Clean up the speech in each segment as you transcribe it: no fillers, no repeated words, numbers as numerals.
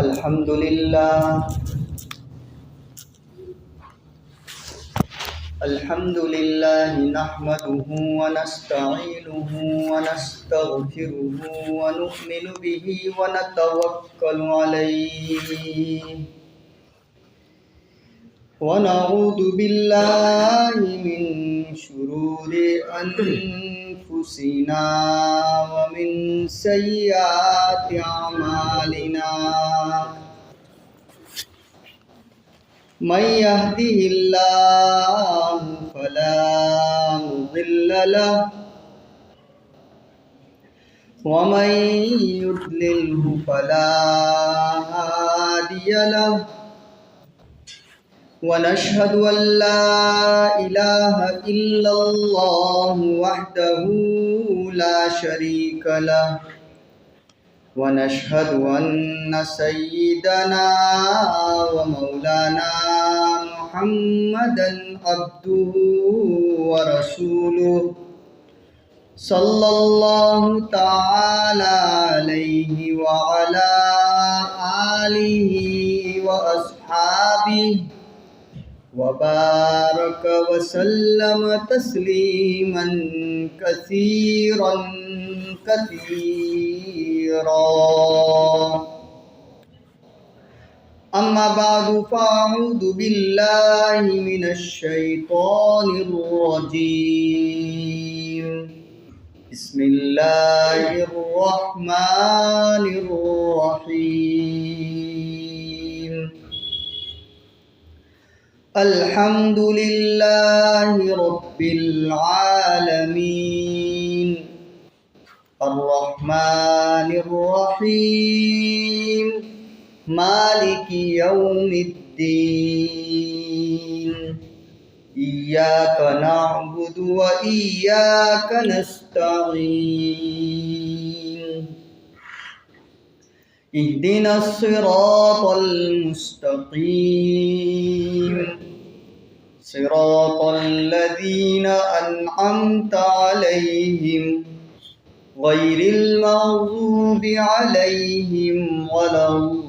अल्हम्दुलिल्लाह नहमदुहु व नस्तईनुहु व नस्तगफिरुहु व नु'मिनु बिही व नतवक्कलु अलैहि व नऊदु बिल्लाहि मिन शुरूरि अनफुसिना व मिन सय्यिआति अमालिना। मन यहदिहिल्लाहु फला मुदिल्ल लहु व मन युद्लिलहु फला हादिय लहु व नशहदु अल्ला इलाहा इल्लल्लाहु वहदहु ला शरीक लहु व नशहदु अन्न सय्यिदना व मौलाना मुहम्मदन अब्दुहु व रसूलुहु सल्लल्लाहु तआला अलैहि व अला आलिहि व अस्हाबिहि व बारक व सल्लम तस्लीमन कसीरन कसीरा। अम्मा बादु फ़अऊज़ु बिल्लाहि मिनश शैतानिर रजीम। बिस्मिल्लाहिर रहमानिर रहीम। अल्हम्दुलिल्लाहि रब्बिल आलमीन अर्रहमानिर रहीम मालिकि यौमिद्दीन। इय्याका नअबुदु व इय्याका नस्तईन। इहदिनस सिरातल मुस्तकीम सिरातल लज़ीना अनअमता अलैहिम गैरिल मग़ज़ूबि अलैहिम वलद्दल्लीन।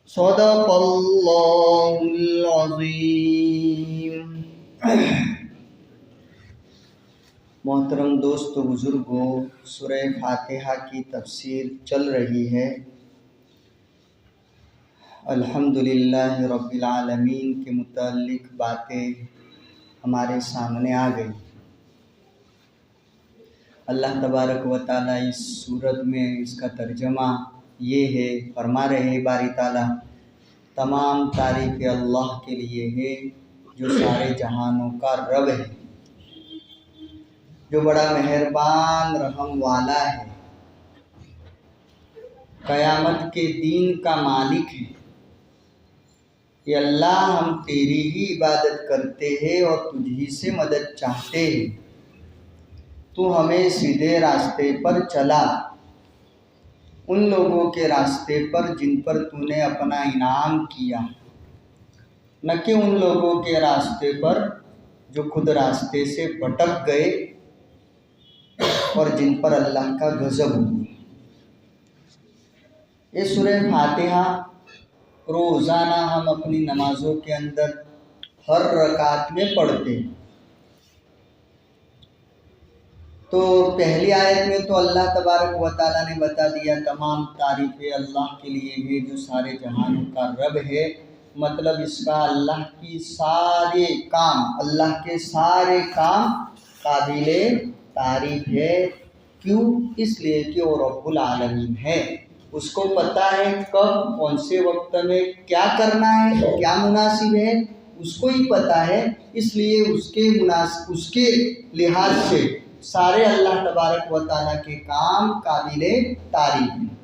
सदक़ल्लाहुल अज़ीम। मोहतरम दोस्तों बुज़ुर्गों, सूरह फातिहा की तफसीर चल रही है। अल्हम्दुलिल्लाह रब्बिल आलमीन के मुताल्लिक़ बातें हमारे सामने आ गई। अल्लाह तबारक व ताला इस सूरत में इसका तर्जमा ये है, फरमा रहे बारी ताला, तमाम तारीफ़ अल्लाह के लिए है जो सारे जहानों का रब है, जो बड़ा मेहरबान रहम वाला है, क़यामत के दिन का मालिक है। ये अल्लाह, हम तेरी ही इबादत करते हैं और तुझी से मदद चाहते हैं। तू हमें सीधे रास्ते पर चला, उन लोगों के रास्ते पर जिन पर तूने अपना इनाम किया, न कि उन लोगों के रास्ते पर जो खुद रास्ते से भटक गए और जिन पर अल्लाह का गज़ब हुआ। ये सूरह फातिहा रोज़ाना हम अपनी नमाज़ों के अंदर हर रकात में पढ़ते हैं। तो पहली आयत में तो अल्लाह तबारक व ताला ने बता दिया तमाम तारीफ़ें अल्लाह के लिए है जो सारे जहानों का रब है। मतलब इसका अल्लाह की सारे काम, अल्लाह के सारे काम काबिले तारीफ़ है। क्यों? इसलिए कि वो रब्बुल आलमीन है। उसको पता है कब कौन से वक्त में क्या करना है, क्या मुनासिब है, उसको ही पता है। इसलिए उसके लिहाज से सारे अल्लाह तबारक व ताला के काम काबिले तारीफ़ हैं।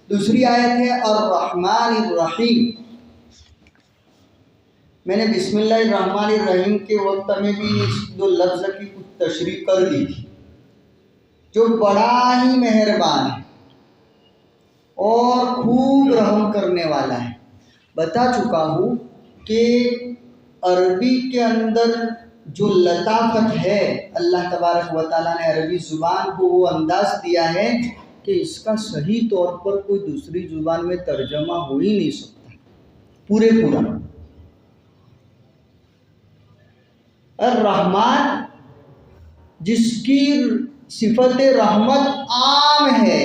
दूसरी आयत है अर्रहमानिर रहीम। मैंने बिस्मिल्लाहिर रहमानिर रहीम के वक्त में भी इस दो लफ्ज़ की कुछ तशरीह कर दी थी। जो बड़ा ही मेहरबान है और खूब रहम करने वाला है। बता चुका हूँ कि अरबी के अंदर जो लताफत है, अल्लाह तबारक व तआला ने अरबी ज़ुबान को वो अंदाज़ दिया है कि इसका सही तौर पर कोई दूसरी ज़ुबान में तर्जमा हो ही नहीं सकता पूरे पूरा। और रहमान जिसकी सिफत रहमत आम है,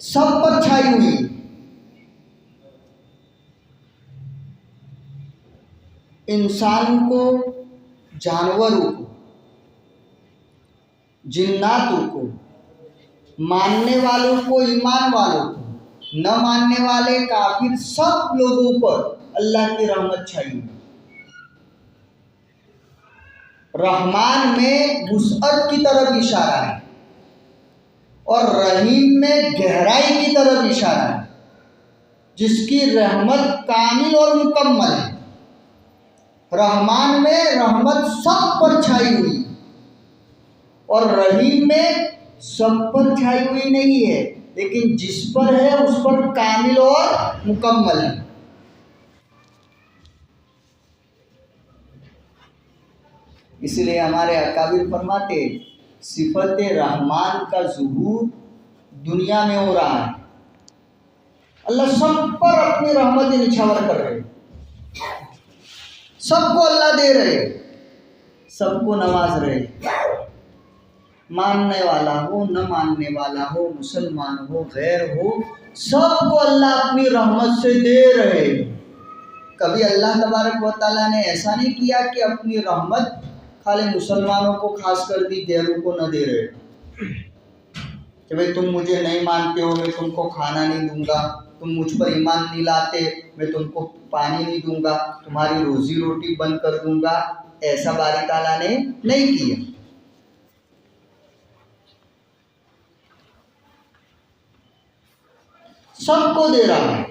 सब पर छाई हुई, इंसान को, जानवरों को, जिन्नातों को, मानने वालों को, ईमान वालों को, न मानने वाले काफिर, सब लोगों पर अल्लाह की रहमत छाई हुई। रहमान में वुसअत की तरफ इशारा है और रहीम में गहराई की तरफ इशारा है, जिसकी रहमत कामिल और मुकम्मल है। रहमान में रहमत सब पर छाई हुई और रहीम में सब पर छाई हुई नहीं है, लेकिन जिस पर है उस पर कामिल और मुकम्मल है। इसलिए हमारे अकाबिर फरमाते, सिफत रहमान का ज़ुहूर दुनिया में हो रहा है। अल्लाह सब पर अपनी रहमत निछावर कर रहे, सबको अल्लाह दे रहे, सबको नवाज रहे, मानने वाला हो न मानने वाला हो, मुसलमान हो गैर हो, सबको अल्लाह अपनी रहमत से दे रहे। कभी अल्लाह तबारक व तआला ने ऐसा नहीं किया कि अपनी रहमत खाली मुसलमानों को खास कर दी, गैरों को न दे रहे कि भाई तुम मुझे नहीं मानते हो, मैं तुमको खाना नहीं दूंगा, तुम मुझ पर ईमान नहीं लाते, मैं तुमको पानी नहीं दूंगा, तुम्हारी रोजी रोटी बंद कर दूंगा। ऐसा बारी ताला ने नहीं किया। सबको दे रहा है।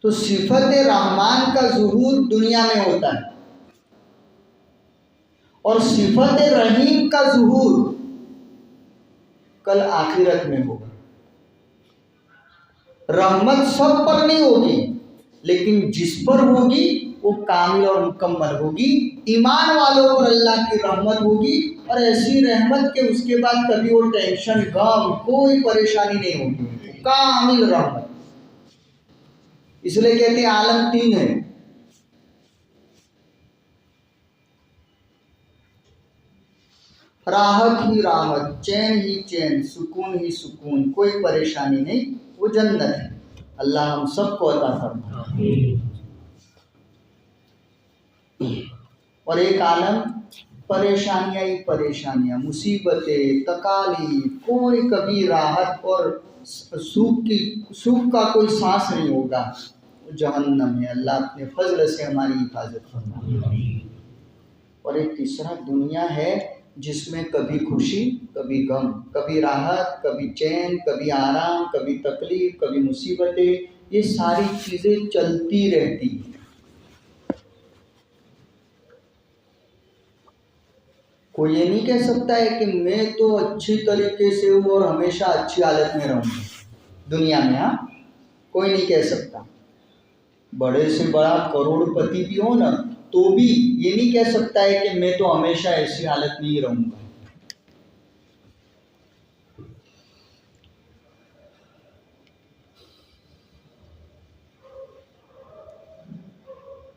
तो सिफत रहमान का ज़ुहूर दुनिया में होता है और सिफत रहीम का ज़ुहूर कल आखिरत में होगा। रहमत सब पर नहीं होगी, लेकिन जिस पर होगी वो कामिल और मुकम्मल होगी। ईमान वालों पर अल्लाह की रहमत होगी और ऐसी रहमत के उसके बाद कभी वो टेंशन, गम, कोई परेशानी नहीं होगी, कामिल रहमत। इसलिए कहते हैं आलम तीन है, राहत ही राहत, चैन ही चैन, सुकून ही सुकून, कोई परेशानी नहीं, वो जन्नत है। अल्लाह हम सबको अता फरमाए। और एक आलम परेशानियां ही परेशानियां, मुसीबतें, तकालीफ, कोई कभी राहत और सुख का कोई सांस नहीं होगा, जहन्नम है। अल्लाह अपने फजल से हमारी हिफाजत फरमाए। और एक तीसरा दुनिया है जिसमें कभी खुशी, कभी गम, कभी राहत, कभी चैन, कभी आराम, कभी तकलीफ, कभी मुसीबतें, ये सारी चीज़ें चलती रहती हैं। कोई ये नहीं कह सकता है कि मैं तो अच्छी तरीके से हूँ और हमेशा अच्छी हालत में रहूँगा दुनिया में। हाँ, कोई नहीं कह सकता। बड़े से बड़ा करोड़पति भी हो ना, तो भी ये नहीं कह सकता है कि मैं तो हमेशा ऐसी हालत में ही रहूँगा।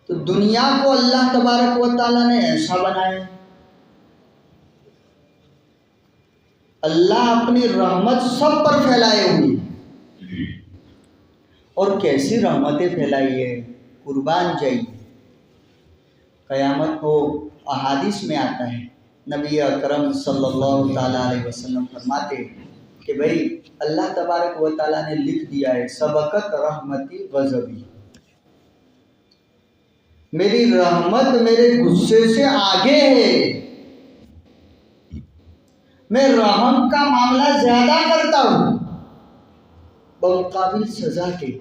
तो दुनिया को अल्लाह तबारक व तआला ने ऐसा बनाया, अल्लाह अपनी रहमत सब पर फैलाए हुई। और कैसी रहमतें फैलाई है, कुर्बान जाइए। क़यामत को अहादीस में आता है, नबी अकरम सल्लल्लाहु ताला अलैहि वसल्लम फरमाते कि भाई अल्लाह तबारक व तआला ने लिख दिया है, सबकत रहमती गज़बी, मेरी रहमत मेरे गुस्से से आगे है। मैं रहम का मामला ज्यादा करता हूँ बमुकाबिल सजा के,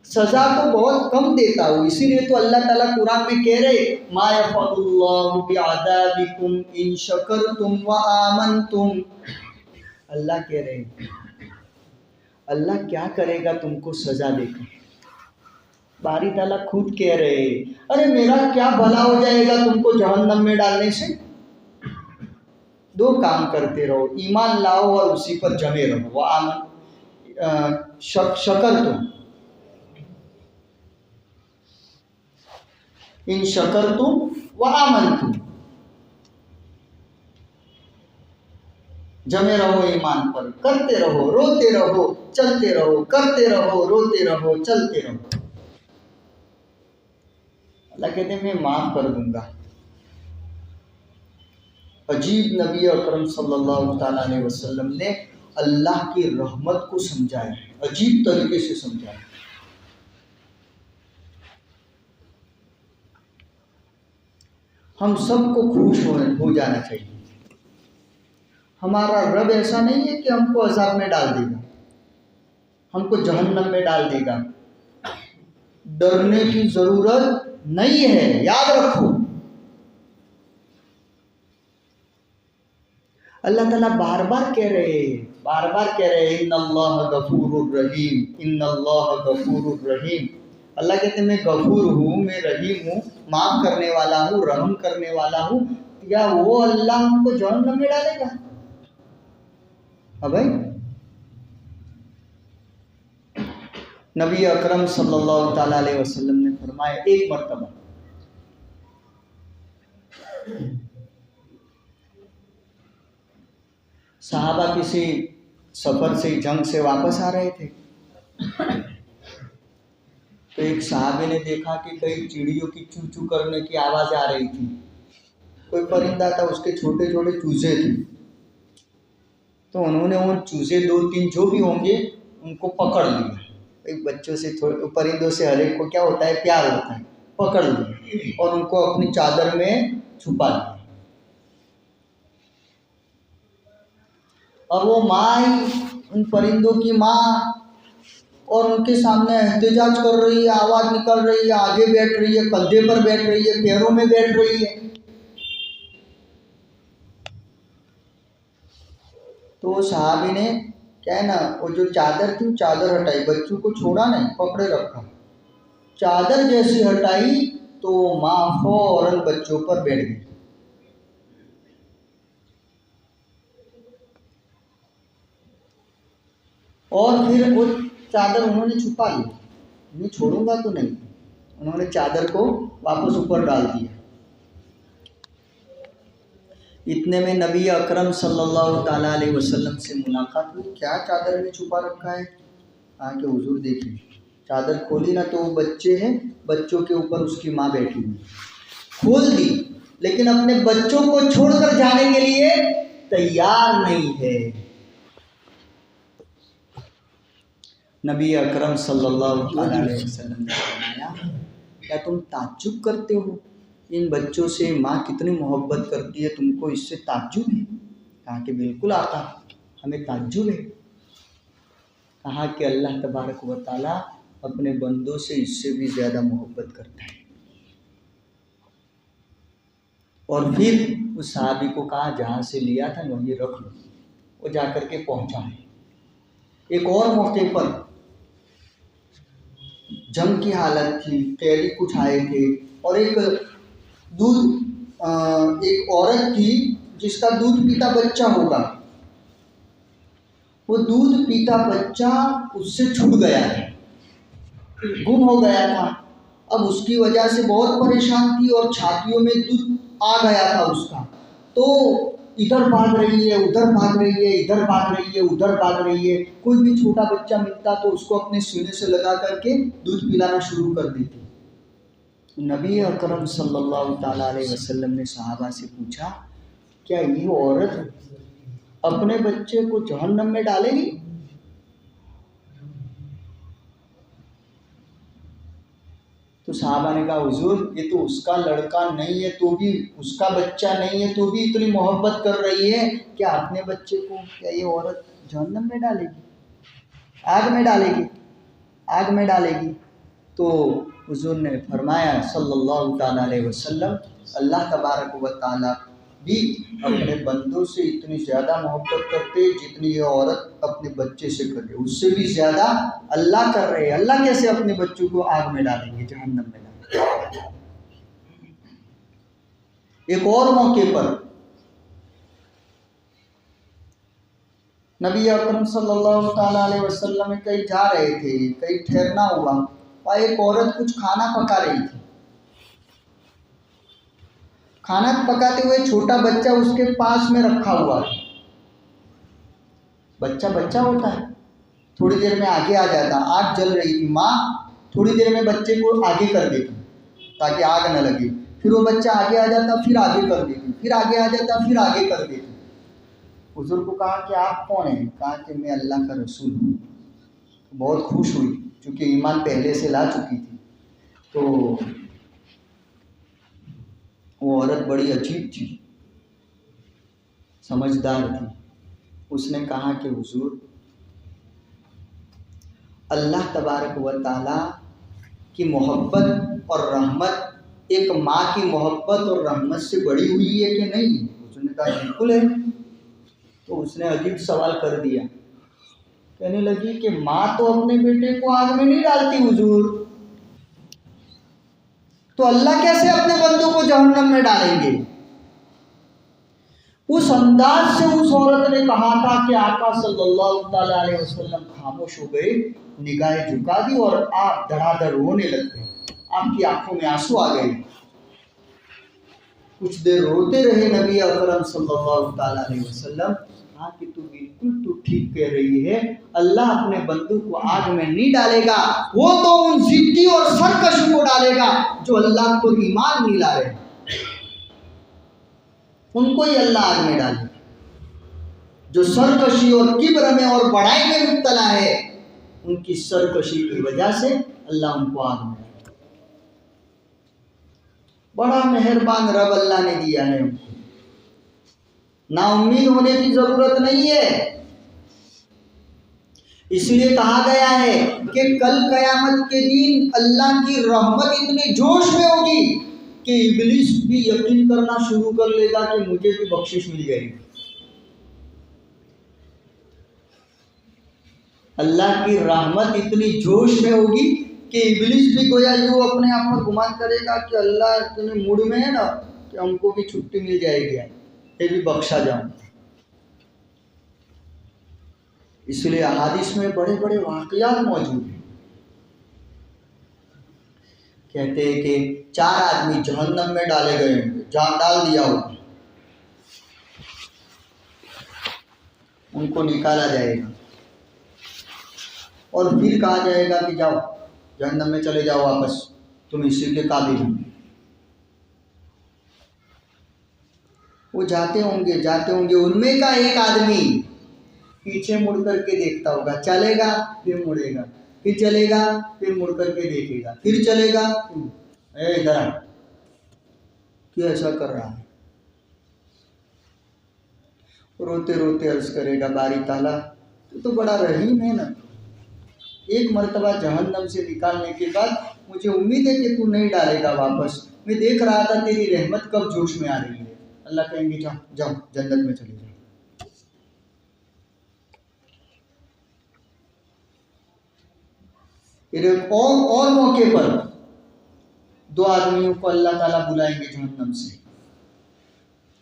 सजा तो बहुत कम देता हूँ। इसीलिए तो अल्लाह ताला कुरान में कह रहे, मा यफ़अलुल्लाहु बिअज़ाबिकुम इन शकरतुम व आमनतुम। अल्लाह कह रहे अल्लाह क्या करेगा तुमको सजा देकर। बारी ताला खुद कह रहे, अरे मेरा क्या भला हो जाएगा तुमको जहन्नम में डालने से। दो काम करते रहो, ईमान लाओ और उसी पर जमे रहो। वो आमन शकर तुम इन शकर तुम व आमन तुम, जमे रहो ईमान पर, करते रहो, रोते रहो, चलते रहो, करते रहो, रोते रहो, चलते रहो। अल्लाह कहते हैं मैं माफ कर दूंगा। अजीब नबी अकरम सल्लल्लाहु ताला अलैहि वसल्लम ने अल्लाह की रहमत को समझाया, अजीब तरीके से समझाया। हम सबको खुश हो जाना चाहिए। हमारा रब ऐसा नहीं है कि हमको अजाब में डाल देगा, हमको जहन्नम में डाल देगा। डरने की जरूरत नहीं है, याद रखो। अल्लाह ताला बार बार कह रहे इन्नल्लाह गफूरुर रहीम, इन्नल्लाह गफूरुर रहीम। अल्लाह कहते हैं मैं गफूर हूँ, मैं रहीम हूँ, माफ करने वाला हूँ, रहम करने वाला हूँ। या वो अल्लाह हमको जहन्नम में डालेगा? भाई नबी अकरम सल्लल्लाहु ताला अलैहि वसल्लम ने फरमाया, एक मर्तबा सहाबा किसी सफर से, जंग से वापस आ रहे थे, तो एक सहाबे ने देखा कि कई चिड़ियों की चू चू करने की आवाज आ रही थी। कोई परिंदा था, उसके छोटे छोटे चूजे थे, तो उन्होंने उन चूजे 2-3 जो भी होंगे उनको पकड़ लिया। एक बच्चों से, परिंदों से हर एक को क्या होता है, प्यार होता है, पकड़ लिया और उनको अपनी चादर में छुपा लिया। और वो माँ, उन परिंदों की माँ, और उनके सामने एहतजाज कर रही है, आवाज निकल रही है, आगे बैठ रही है, कंधे पर बैठ रही है, पैरों में बैठ रही है। तो वो सहाबी ने क्या है ना, वो जो चादर थी, चादर हटाई, बच्चों को छोड़ा नहीं, पकड़े रखा। चादर जैसी हटाई तो माँ फौरन बच्चों पर बैठ गई। और फिर वो चादर उन्होंने छुपा ली, मैं छोड़ूंगा तो नहीं। उन्होंने चादर को वापस ऊपर डाल दिया। इतने में नबी अकरम सल्लल्लाहु ताला अलैहि वसल्लम से मुलाकात हुई। क्या चादर में छुपा रखा है? आके हुजूर देखिए, चादर खोली ना तो वो बच्चे हैं, बच्चों के ऊपर उसकी माँ बैठी हुई। खोल दी, लेकिन अपने बच्चों को छोड़कर जाने के लिए तैयार नहीं है। नबी अकरम सल्लल्लाहु अलैहि वसल्लम ने फरमाया, क्या तुम ताज्जुब करते हो इन बच्चों से? माँ कितनी मोहब्बत करती है, तुमको इससे ताज्जुब है? कहा कि बिल्कुल आका, हमें ताज्जुब है। कहा कि अल्लाह तबारक व तआला अपने बंदों से इससे भी ज़्यादा मोहब्बत करता है। और फिर उस सहाबी को कहा जहाँ से लिया था वहीं रख लो। वो जाकर के पहुँचा है। एक और मौके पर जंग की हालत थी, कैदी कुछ आए थे, और एक औरत थी जिसका दूध पीता बच्चा होगा। वो दूध पीता बच्चा उससे छूट गया था, गुम हो गया था। अब उसकी वजह से बहुत परेशान थी और छातियों में दूध आ गया था उसका। तो इधर भाग रही है, उधर भाग रही है, इधर भाग रही है, उधर भाग रही है। कोई भी छोटा बच्चा मिलता तो उसको अपने सीने से लगा करके दूध पिलाना शुरू कर देती। नबी अकरम सल्लल्लाहु ताला अलैहि वसल्लम ने सहाबा से पूछा, क्या ये औरत अपने बच्चे को जहन्नम में डालेगी? तो सहाबा ने कहा, हुजूर ये तो उसका लड़का नहीं है तो भी, उसका बच्चा नहीं है तो भी इतनी मोहब्बत कर रही है, क्या अपने बच्चे को क्या ये औरत जहन्नम में डालेगी, आग में डालेगी, आग में डालेगी? तो हुजूर ने फरमाया सल्लल्लाहु ताला अलैहि वसल्लम, अल्लाह तबारक व तआला भी अपने बंदों से इतनी ज़्यादा मोहब्बत करते जितनी ये औरत अपने बच्चे से कर रही, उससे भी ज़्यादा अल्लाह कर रहे हैं। अल्लाह कैसे अपने बच्चों को आग में डालेंगे, जहन्नम में डालेंगे। एक और मौके पर नबी अकरम सल्लल्लाहु ताला अलैहि वसल्लम कहीं जा रहे थे, कहीं ठहरना हुआ और एक औरत कुछ खाना पका रही थी। खाना पकाते हुए छोटा बच्चा उसके पास में रखा हुआ है। बच्चा बच्चा होता है, थोड़ी देर में आगे आ जाता। आग जल रही थी, माँ थोड़ी देर में बच्चे को आगे कर देती ताकि आग न लगे। फिर वो बच्चा आगे आ जाता, फिर आगे कर देती, फिर आगे आ जाता, फिर आगे कर देती। हुजूर को कहा कि आप कौन हैं? कहा कि मैं अल्लाह का रसूल हूँ। बहुत खुश हुई, क्योंकि ईमान पहले से ला चुकी थी। तो वो औरत बड़ी अजीब थी, समझदार थी। उसने कहा कि हुजूर, अल्लाह तबारक व ताला की मोहब्बत और रहमत एक माँ की मोहब्बत और रहमत से बड़ी हुई है कि नहीं? उसने कहा बिल्कुल है। तो उसने अजीब सवाल कर दिया, कहने लगी कि माँ तो अपने बेटे को आग में नहीं डालती हुजूर, तो अल्लाह कैसे अपने बंदों को जहन्नम में डालेंगे? उस अंदाज से उस औरत ने कहा था कि आका सल्लल्लाहु ताला अलैहि वसल्लम खामोश हो गए, निगाहें झुका दी और आप धड़ाधड़ रोने लग गए। आपकी आंखों में आंसू आ गए। कुछ देर रोते रहे नबी अकरम सल्लल्लाहु ताला अलैहि वसल्लम। कहा कि तू बिल्कुल तू ठीक कह रही है, अल्लाह अपने बंदों को आग में नहीं डालेगा, वो तो उन जिद्दी और सरकशों को डालेगा जो अल्लाह को ईमान नहीं ला रहे, उनको ही अल्लाह आग में डालेगा। जो सरकशी और किब्र में और बड़ाई में मुब्तला है, उनकी सरकशी की वजह से अल्लाह उनको आग में डालेगा। बड़ा मेहरबान रब अल्लाह ने दिया है उनको, ना उम्मीद होने की जरूरत नहीं है। इसलिए कहा गया है कि कल कयामत के दिन अल्लाह की रहमत इतनी जोश में होगी कि इब्लिस भी यकीन करना शुरू कर लेगा कि मुझे भी बख्शिश मिल जाएगी। अल्लाह की रहमत इतनी जोश में होगी कि इब्लिस भी गोया यूं अपने आप पर गुमान करेगा कि अल्लाह इतने मूड में है ना कि हमको भी छुट्टी मिल जाएगी, ये भी बख्शा जाऊं। इसलिए अहादीस में बड़े बड़े वाक़यात मौजूद हैं। कहते हैं कि 4 आदमी जहन्नम में डाले गए, जहाँ डाल दिया हो, उनको निकाला जाएगा और फिर कहा जाएगा कि जाओ जहन्नम में चले जाओ वापस, तुम इसी के काबिल हो। वो जाते होंगे, उनमें का एक आदमी पीछे मुड़ करके देखता होगा, चलेगा फिर मुड़ेगा, फिर चलेगा फिर मुड़ करके देखेगा, फिर चलेगा, इधर आ, क्यों ऐसा कर रहा है? रोते रोते अर्ज करेगा, बारी ताला तो बड़ा रहीम है ना, एक मर्तबा जहन्नम से निकालने के बाद मुझे उम्मीद है कि तू नहीं डालेगा वापस, मैं देख रहा था तेरी रहमत कब जोश में आ रही है। अल्लाह कहेंगे जाओ जाओ जन्नत में चले जाओ। फिर और मौके पर 2 आदमियों को अल्लाह ताला बुलाएंगे जहन्नम से,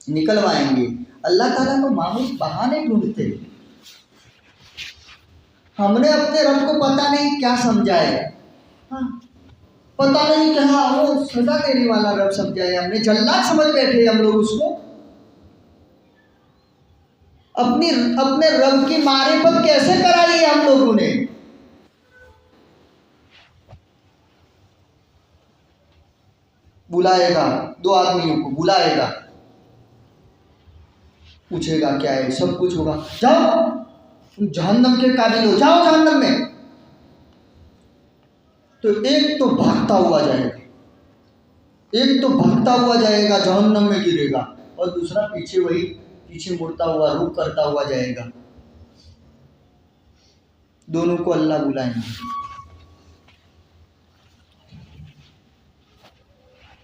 निकलवाएंगे। अल्लाह ताला तो मामूली बहाने ढूंढते, हमने अपने रब को पता नहीं क्या समझा है, हाँ, पता नहीं क्या वो सजा देने वाला रब समझा है, हमने जल्लाद समझ बैठे हम लोग उसको। अपने रब की मारिफत कैसे कराई है हम लोगों ने? बुलाएगा 2 आदमियों को, बुलाएगा, पूछेगा क्या है, सब कुछ होगा, जाओ तुम जहन्नम के काबिल हो, जाओ जहन्नम में। तो एक तो भागता हुआ जाएगा, जहन्नम में गिरेगा, और दूसरा पीछे मुड़ता हुआ, रुक करता हुआ जाएगा। दोनों को अल्लाह बुलाएंगे।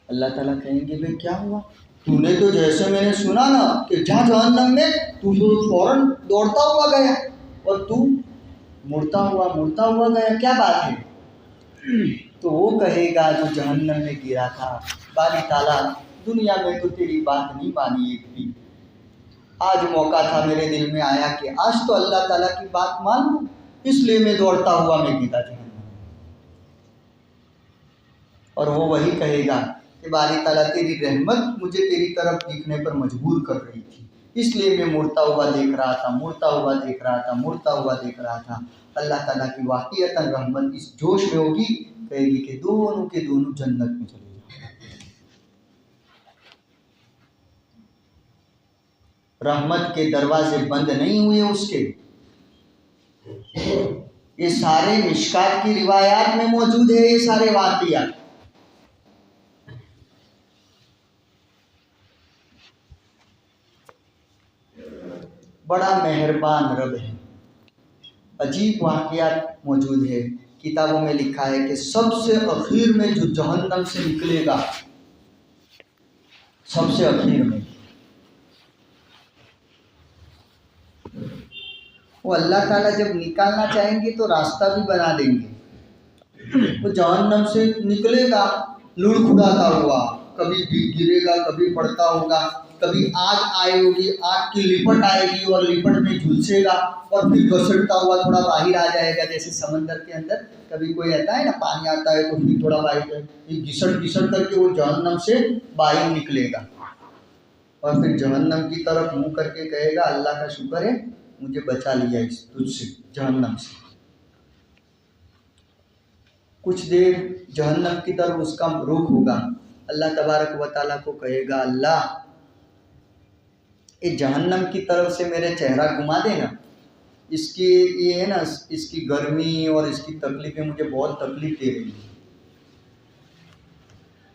अल्लाह ताला कहेंगे भाई क्या हुआ, तूने तो जैसे मैंने सुना ना कि जा जहन्नम में, तू तो फौरन दौड़ता हुआ गया और तू मुड़ता हुआ गया, क्या बात है? तो वो कहेगा जो जहन्नम में गिरा था, बारी ताला दुनिया में तो तेरी बात नहीं मानी एक भी, आज मौका था, मेरे दिल में आया कि आज तो अल्लाह ताला की बात मान लूं, इसलिए मैं दौड़ता हुआ मैं गिरा जहन्नम। और वो वही कहेगा कि बारी ताला तेरी रहमत मुझे तेरी तरफ देखने पर मजबूर कर रही थी, इसलिए मैं मुड़ता हुआ देख रहा था। अल्लाह ताला की वाक़ईअतन रहमत इस जोश में होगी, कहेगी कि दोनों के दोनों जन्नत में चले जाओ। रहमत के दरवाजे बंद नहीं हुए उसके। ये सारे मिशकात की रिवायात में मौजूद है, ये सारे वाक़ियात। बड़ा मेहरबान रब है। अजीब वाक़ियात मौजूद है, किताबों में लिखा है कि सबसे आखिर में जो जहन्नम से निकलेगा, सबसे आखिर में, वो अल्लाह ताला जब निकालना चाहेंगे तो रास्ता भी बना देंगे। वो जहन्नम से निकलेगा लुढ़खुड़ाता हुआ, कभी गिरेगा, कभी पड़ता होगा, कभी आग आई होगी, आग की लिपट आएगी और लिपट में झुलसेगा और फिर घसटता हुआ थोड़ा बाहर आ जाएगा। जैसे समंदर के अंदर कभी कोई आता है ना, पानी आता है तो फिर थोड़ा बाहर घिसट करके वो जहन्नम से बाहर निकलेगा और फिर जहन्नम की तरफ मुंह करके कहेगा अल्लाह का शुक्र है मुझे बचा लिया इस तुझसे, जहन्नम से। कुछ देर जहन्नम की तरफ उसका रुख होगा, अल्लाह तबारक व तआला को कहेगा अल्लाह ये जहन्नम की तरफ से मेरे चेहरा घुमा देना, इसकी ये है ना, इसकी गर्मी और इसकी तकलीफें मुझे बहुत तकलीफ दे रही है।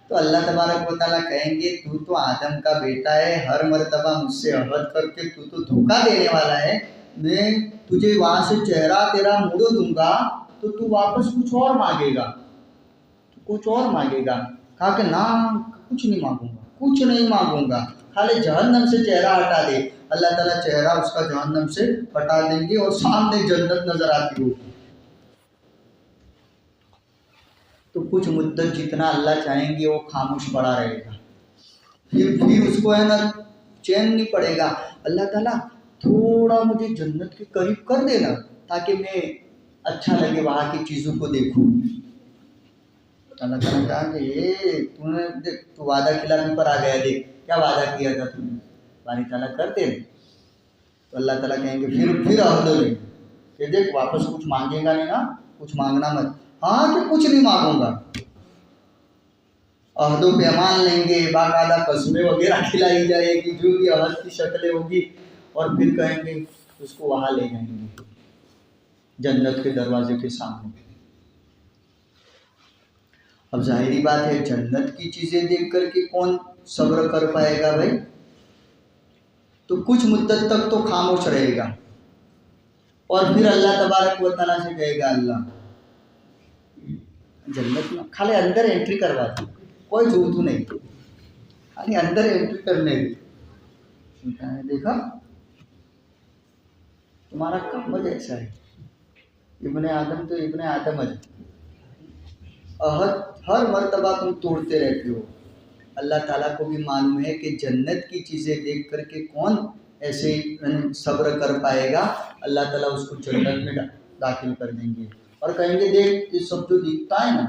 तो अल्लाह तबारक व तआला कहेंगे तू तो आदम का बेटा है, हर मर्तबा मुझसे अहद करके तू तो धोखा देने वाला है, मैं तुझे वहाँ से चेहरा तेरा मोड़ दूंगा तो तू वापस कुछ और मांगेगा, कहा कि ना कुछ नहीं मांगूंगा, खाली जहन्नम से चेहरा हटा दे। अल्लाह ताला चेहरा उसका जहन्नम से हटा देंगे और सामने जन्नत नजर आती होगी। तो कुछ मुद्दत जितना अल्लाह चाहेंगे वो खामोश पड़ा रहेगा, फिर उसको है ना चैन नहीं पड़ेगा। अल्लाह ताला थोड़ा मुझे जन्नत के करीब कर देना ताकि मैं अच्छा लगे वहाँ की चीज़ों को देखूं। अल्लाह ताला कहा कि ये तूने देख, तू वादा खिलाफी पर आ गया, देख क्या वादा किया था तूने, बारी ताला कर दे। तो अल्लाह ताला कहेंगे फिर अहद लेंगे कि देख वापस कुछ मांगेगा नहीं ना, कुछ मांगना मत। हाँ कि कुछ नहीं मांगूंगा, अहदों पे मान लेंगे, बाकायदा कस्में वगैरह खिलाई जाएगी, जो भी अहद की शक्लें होगी, और फिर कहेंगे उसको वहाँ ले जाएंगे जन्नत के दरवाजे के सामने। अब जाहिरी बात है जन्नत की चीज़ें देख करके कौन सब्र कर पाएगा भाई। तो कुछ मुद्दत तक तो खामोश रहेगा और फिर अल्लाह तबारक व तआला से कहेगा अल्लाह जन्नत में खाली अंदर एंट्री करवा दी, कोई जूतू नहीं, खाली अंदर एंट्री करने दी। देखा तुम्हारा काम जैसा है, इब्ने आदम तो इब्ने आदम है, अहद हर मर्तबा तुम तोड़ते रहते हो। अल्लाह ताला को भी मालूम है कि जन्नत की चीज़ें देख करके कौन ऐसे सब्र कर पाएगा। अल्लाह ताला उसको जन्नत में दाखिल कर देंगे और कहेंगे देख ये सब जो दिखता है ना,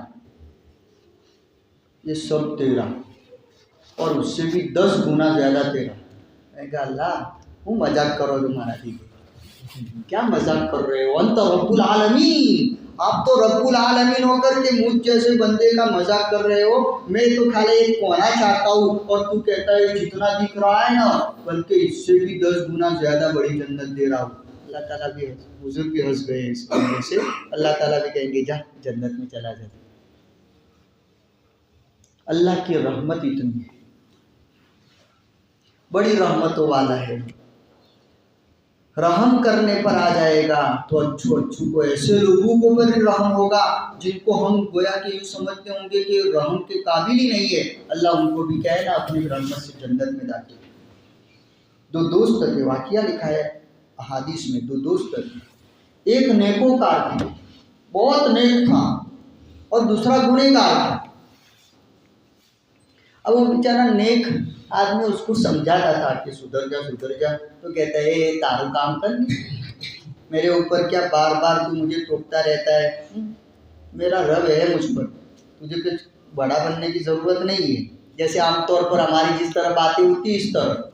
ये सब तेरा और उससे भी 10 गुना ज़्यादा तेरा। कहेगा अल्लाह वो मजाक करो तुम्हारा, ठीक है क्या मजाक कर रहे हो, अंत रब्बुल आलमीन, आप तो रब्बुल आलमीन होकर के मुझ जैसे बंदे का मजाक कर रहे हो, मैं तो खाली एक कोना चाहता हूँ और तू कहता है जितना दिख रहा है ना बल्कि इससे भी 10 गुना ज़्यादा बड़ी जन्नत दे रहा हूँ। अल्लाह ताला भी हुजूर भी हंस गए इस बात से। अल्लाह ताला भी कहेंगे जा जन्नत में चला जा। अल्लाह की रहमत इतनी है, बड़ी रहमतों वाला है। रहम करने पर आ जाएगा तो अच्छू को ऐसे लोगों को पर रहम होगा जिनको हम गोया कि यूँ समझते होंगे कि रहम के काबिल ही नहीं है, अल्लाह उनको भी कहे ना अपनी रहमत से जन्नत में दाखिल। दो दोस्त थे, वाक़या लिखा है अहादीस में, दो दोस्त थे। एक नेकोकार था, बहुत नेक था, और दूसरा गुनहगार था। अब वो बेचारा नेक आदमी उसको समझाता था कि सुधर जा, तो कहता है तारू काम कर, मेरे ऊपर क्या बार बार तू मुझे टोकता रहता है, मेरा रब है मुझ पर, तुझे कुछ बड़ा बनने की ज़रूरत नहीं है। जैसे आमतौर पर हमारी जिस तरह बातें होती है इस तरह।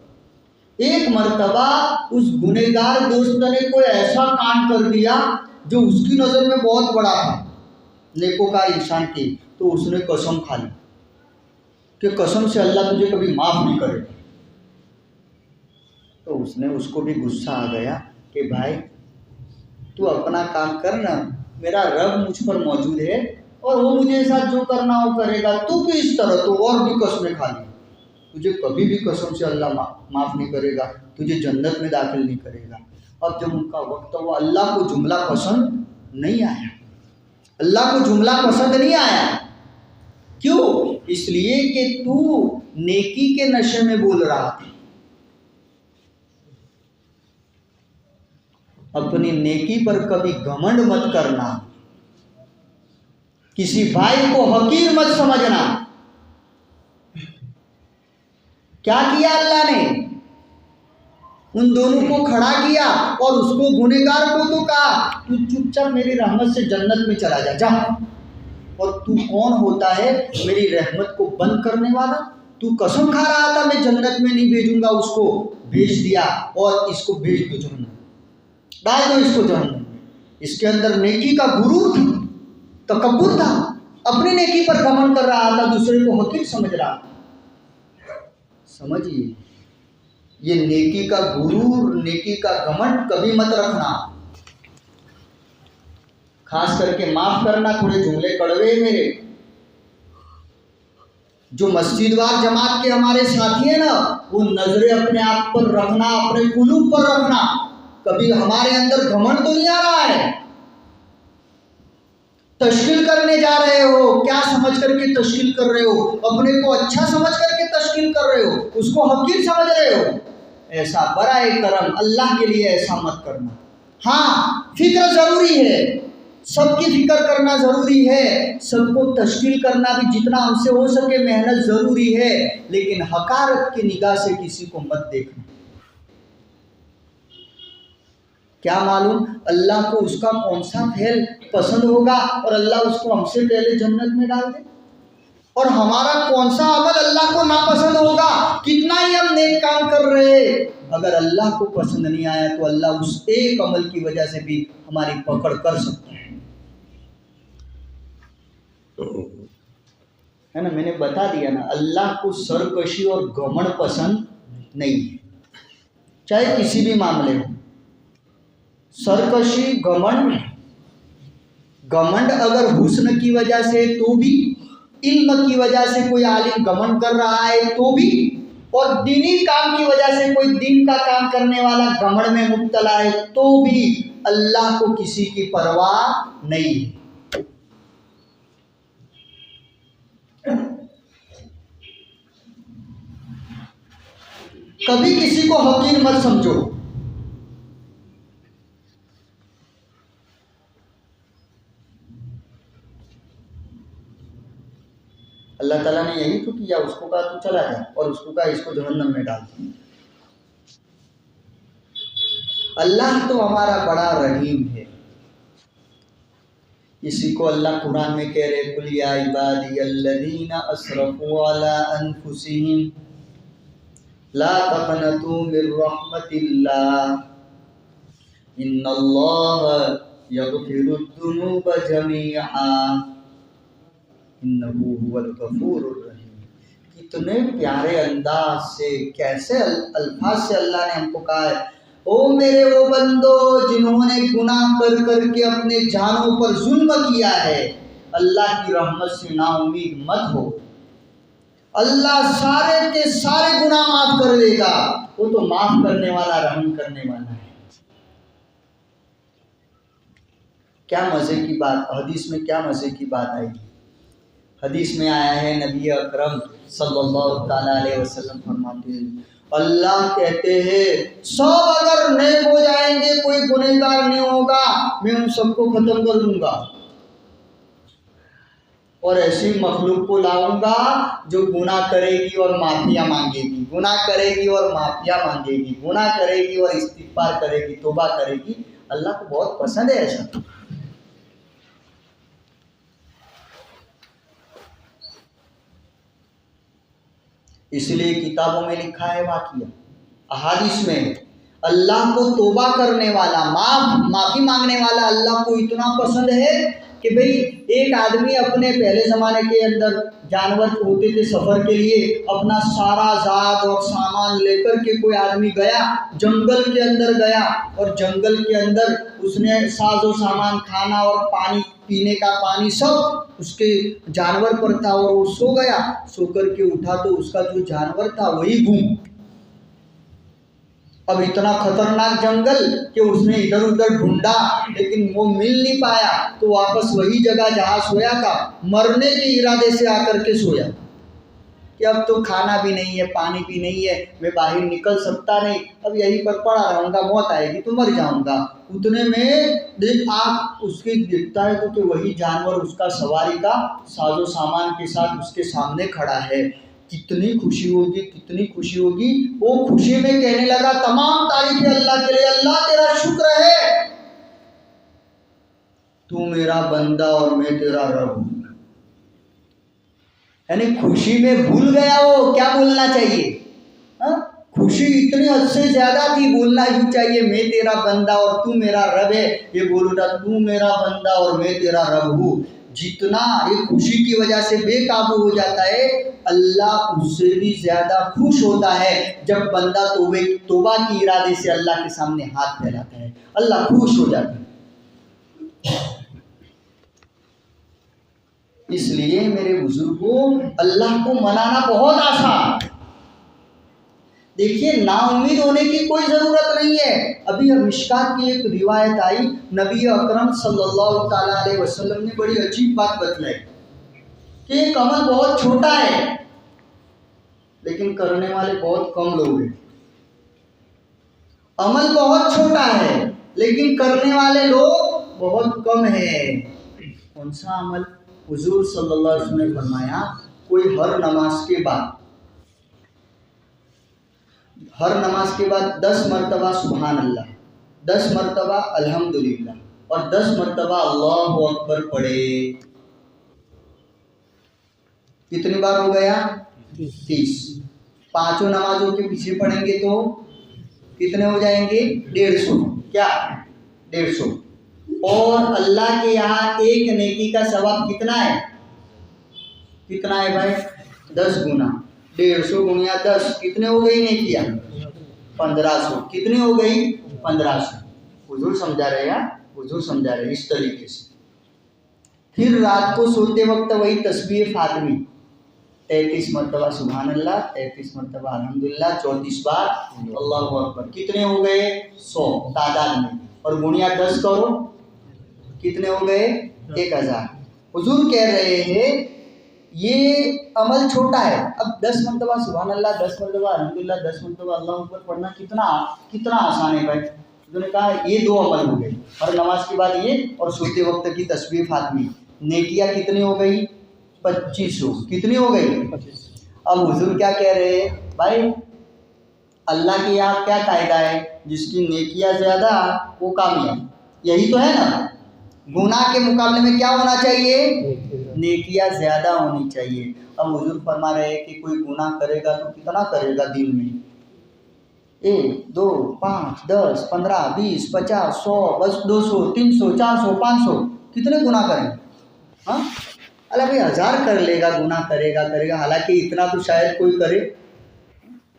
एक मर्तबा उस गुनहगार दोस्त ने कोई ऐसा कांड कर दिया जो उसकी नज़र में बहुत बड़ा था नेकोकार इंसान की, तो उसने कसम खा ली कि कसम से अल्लाह तुझे कभी माफ़ नहीं करेगा। तो उसको भी गुस्सा आ गया कि भाई तू अपना काम करना, मेरा रब मुझ पर मौजूद है और वो मुझे साथ जो करना हो करेगा, तू भी इस तरह तो और भी कसमें खा ली, तुझे कभी भी कसम से अल्लाह माफ़ नहीं करेगा, तुझे जन्नत में दाखिल नहीं करेगा। अब जब उनका वक्त हुआ, अल्लाह को जुमला पसंद नहीं आया, अल्लाह को जुमला पसंद नहीं आया। क्यों? इसलिए कि तू नेकी के नशे में बोल रहा था। अपनी नेकी पर कभी घमंड मत करना, किसी भाई को हकीर मत समझना। क्या किया अल्लाह ने? उन दोनों को खड़ा किया और उसको गुनहगार को तो कहा तू चुपचाप मेरी रहमत से जन्नत में चला जा। और तू कौन होता है मेरी रहमत को बंद करने वाला? तू कसम खा रहा था मैं जन्नत में नहीं भेजूंगा, उसको भेज दिया और इसको भेज दो जहन्नम, डाल दो इसको जहन्नम। इसके अंदर नेकी का गुरूर था, तकब्बुर था, अपनी नेकी पर घमंड कर रहा था, दूसरे को हकीर समझ रहा था। समझिए, ये नेकी का गुरूर, नेकी का घमंड कभी मत रखना। खास करके माफ करना, थोड़े जुमले कड़वे मेरे, जो मस्जिदवार जमात के हमारे साथी है ना, वो नजरें अपने आप पर रखना, अपने कुलूब पर रखना। कभी हमारे अंदर घमंड तो नहीं आ रहा है? तश्कील करने जा रहे हो, क्या समझ करके तश्कील कर रहे हो? अपने को अच्छा समझ करके तश्कील कर रहे हो, उसको हकीर समझ रहे हो। ऐसा बराए करम अल्लाह के लिए ऐसा मत करना। हाँ, फिक्र जरूरी है, सबकी फिक्र करना जरूरी है, सबको तश्कील करना भी जितना हमसे हो सके मेहनत जरूरी है, लेकिन हकारत की निगाह से किसी को मत देखना। क्या मालूम अल्लाह को उसका कौन सा फेल पसंद होगा और अल्लाह उसको हमसे पहले जन्नत में डाल दे, और हमारा कौन सा अमल अल्लाह को नापसंद होगा। कितना ही हम नेक काम कर रहे, अगर अल्लाह को पसंद नहीं आया तो अल्लाह उस एक अमल की वजह से भी हमारी पकड़ कर सकता है ना। मैंने बता दिया ना, अल्लाह को सरकशी और घमंड पसंद नहीं है, चाहे किसी भी मामले हो। सरकशी, घमंड अगर हुस्न की वजह से तो भी, इल्म की वजह से कोई आलिम घमंड कर रहा है तो भी, और दीनी काम की वजह से कोई दीन का काम करने वाला घमंड में मुब्तला है तो भी, अल्लाह को किसी की परवाह नहीं है। कभी किसी को हकीर मत समझो। अल्लाह ताला ने यही तो किया, उसको कहा तू चला जा और उसको कहा इसको जहन्नम में डाल। अल्लाह तो हमारा बड़ा रहीम है। इसी को अल्लाह कुरान में कह रहे, कुल या इबादियल्लज़ीना अस्रफू अला अनफुसिहिम ला तक़नतू मिर रहमतिल्लाह इन्नल्लाहा यग़फिरुद्दुनूब जमीआ इन्नहू हुवल गफूरुर रहीम। कितने प्यारे अंदाज से, कैसे अल्फाज से अल्लाह ने हमको कहा है, ओ मेरे वो बंदो जिन्होंने गुनाह कर करके अपने जानों पर जुल्म किया है, अल्लाह की रहमत से नाउम्मीद मत हो। अल्लाह सारे के सारे गुनाह माफ कर देगा, वो तो माफ करने वाला, रहम करने वाला है। क्या मज़े की बात, हदीस में क्या मज़े की बात आई। हदीस में आया है, नबी अकरम सल्लल्लाहु ताला अलैहि वसल्लम फरमाते हैं, अल्लाह कहते हैं सब अगर नेक हो जाएंगे, कोई गुनहगार नहीं होगा, मैं उन सबको खत्म कर दूंगा और ऐसी मखलूक को लाऊंगा जो गुनाह करेगी और माफिया मांगेगी, गुनाह करेगी और माफिया मांगेगी, गुनाह करेगी और इस्तिगफार करेगी, तौबा करेगी। अल्लाह को बहुत पसंद है ऐसा। इसलिए किताबों में लिखा है, वाक़िया अहादीस में, अल्लाह को तौबा करने वाला, माफ़ी मांगने वाला अल्लाह को इतना पसंद है कि भाई एक आदमी अपने पहले ज़माने के अंदर जानवर होते थे सफ़र के लिए, अपना सारा ज़ात और सामान लेकर के कोई आदमी गया, जंगल के अंदर गया और जंगल के अंदर उसने साजो सामान, खाना और पानी, पीने का पानी सब उसके जानवर पर था और वो सो गया। सो कर के उठा तो उसका जो जानवर था वही गुम। अब इतना खतरनाक जंगल कि उसने इधर उधर ढूंढा लेकिन वो मिल नहीं पाया, तो वापस वही जगह जहाँ सोया था, मरने के इरादे से आकर के सोया कि अब तो खाना भी नहीं है, पानी भी नहीं है, मैं बाहर निकल सकता नहीं, अब यहीं पर पड़ा रहूँगा, मौत आएगी तो मर जाऊँगा। उतने में देख आँख उसकी दिखता है तो वही जानवर उसका सवारी का साजो सामान के साथ उसके सामने खड़ा है। कितनी खुशी होगी, कितनी खुशी होगी। वो खुशी में कहने लगा, तमाम तारीफ अल्लाह के लिए, अल्लाह तेरा शुक्र है, तू मेरा बंदा और मैं तेरा रब हूँ। यानी खुशी में भूल गया वो क्या बोलना चाहिए। हा? खुशी इतनी हद से ज्यादा थी, बोलना ही चाहिए मैं तेरा बंदा और तू मेरा रब है। ये बोल रहा, तू मेरा बंदा और मैं तेरा रब हूँ। जितना ये खुशी की वजह से बेकाबू हो जाता है, अल्लाह उससे भी ज्यादा खुश होता है जब बंदा तौबा की इरादे से अल्लाह के सामने हाथ फैलाता है, अल्लाह खुश हो जाता है। इसलिए मेरे बुजुर्गों, अल्लाह को मनाना बहुत आसान। देखिए, नाउम्मीद होने की कोई ज़रूरत नहीं है। अभी मिशकात की एक रिवायत आई, नबी अकरम सल्लल्लाहु ताला अलैहि वसल्लम ने बड़ी अजीब बात बतलाई कि एक अमल बहुत छोटा है लेकिन करने वाले बहुत कम लोग हैं। अमल बहुत छोटा है लेकिन करने वाले लोग बहुत कम हैं। कौन सा अमल? हुजूर सल्लल्लाहु अलैहि वसल्लम ने फरमाया, कोई हर नमाज के बाद 10 मरतबा सुभान अल्लाह, 10 मरतबा अल्हम्दुलिल्लाह और 10 मरतबा अल्लाहु अकबर पढ़े। कितनी बार हो गया? 30। पांचों नमाजों के पीछे पढ़ेंगे तो कितने हो जाएंगे? 150। क्या? 150। और अल्लाह के यहाँ एक नेकी का सवाब कितना है? कितना है भाई? 10 गुना। 150 गुणिया 10 कितने हो गई नेकियां? 1500। कितनी हो गई? 1500। हुजूर समझा रहे हैं, हुजूर समझा रहे इस तरीके से। फिर रात को सोते वक्त वही तस्बीह फातिमी 33 मरतबा सुभान अल्लाह, 33 मरतबा अल्हम्दुलिल्लाह, 34 बार अल्लाहु अकबर। कितने हो गए? 100 तादाद में। और गुणिया 10 करो, कितने हो गए? 1000। हुजूर कह रहे हैं ये अमल छोटा है। अब 10 मरतबा सुभान अल्लाह, 10 मरतबा अल्हम्दुलिल्लाह, 10 मरतबा अल्लाहु अकबर पढ़ना कितना आसान है भाई। उन्होंने कहा ये 2 अमल हो गए, और नमाज के बाद ये और सोते वक्त की तस्बीह फातिमी। नेकियां कितनी हो गई? 2500। कितनी हो गई? 25। अब हुजूर क्या कह रहे हैं भाई, अल्लाह के यहाँ क्या कायदा है? जिसकी नेकियां ज्यादा वो कामयाब, यही तो है ना। गुनाह के मुकाबले में क्या होना चाहिए? नेकियां ज्यादा होनी चाहिए। अब हुजूर फरमा रहे हैं कि कोई गुनाह करेगा तो कितना करेगा दिन में? 1, 2, 5, 10, 15, 20, 50, 100, बस 200, 300, 400, 500 कितने गुनाह करेंगे? हाँ, अल्लाह भाई 1000 कर लेगा, गुनाह करेगा। हालांकि इतना तो शायद कोई करे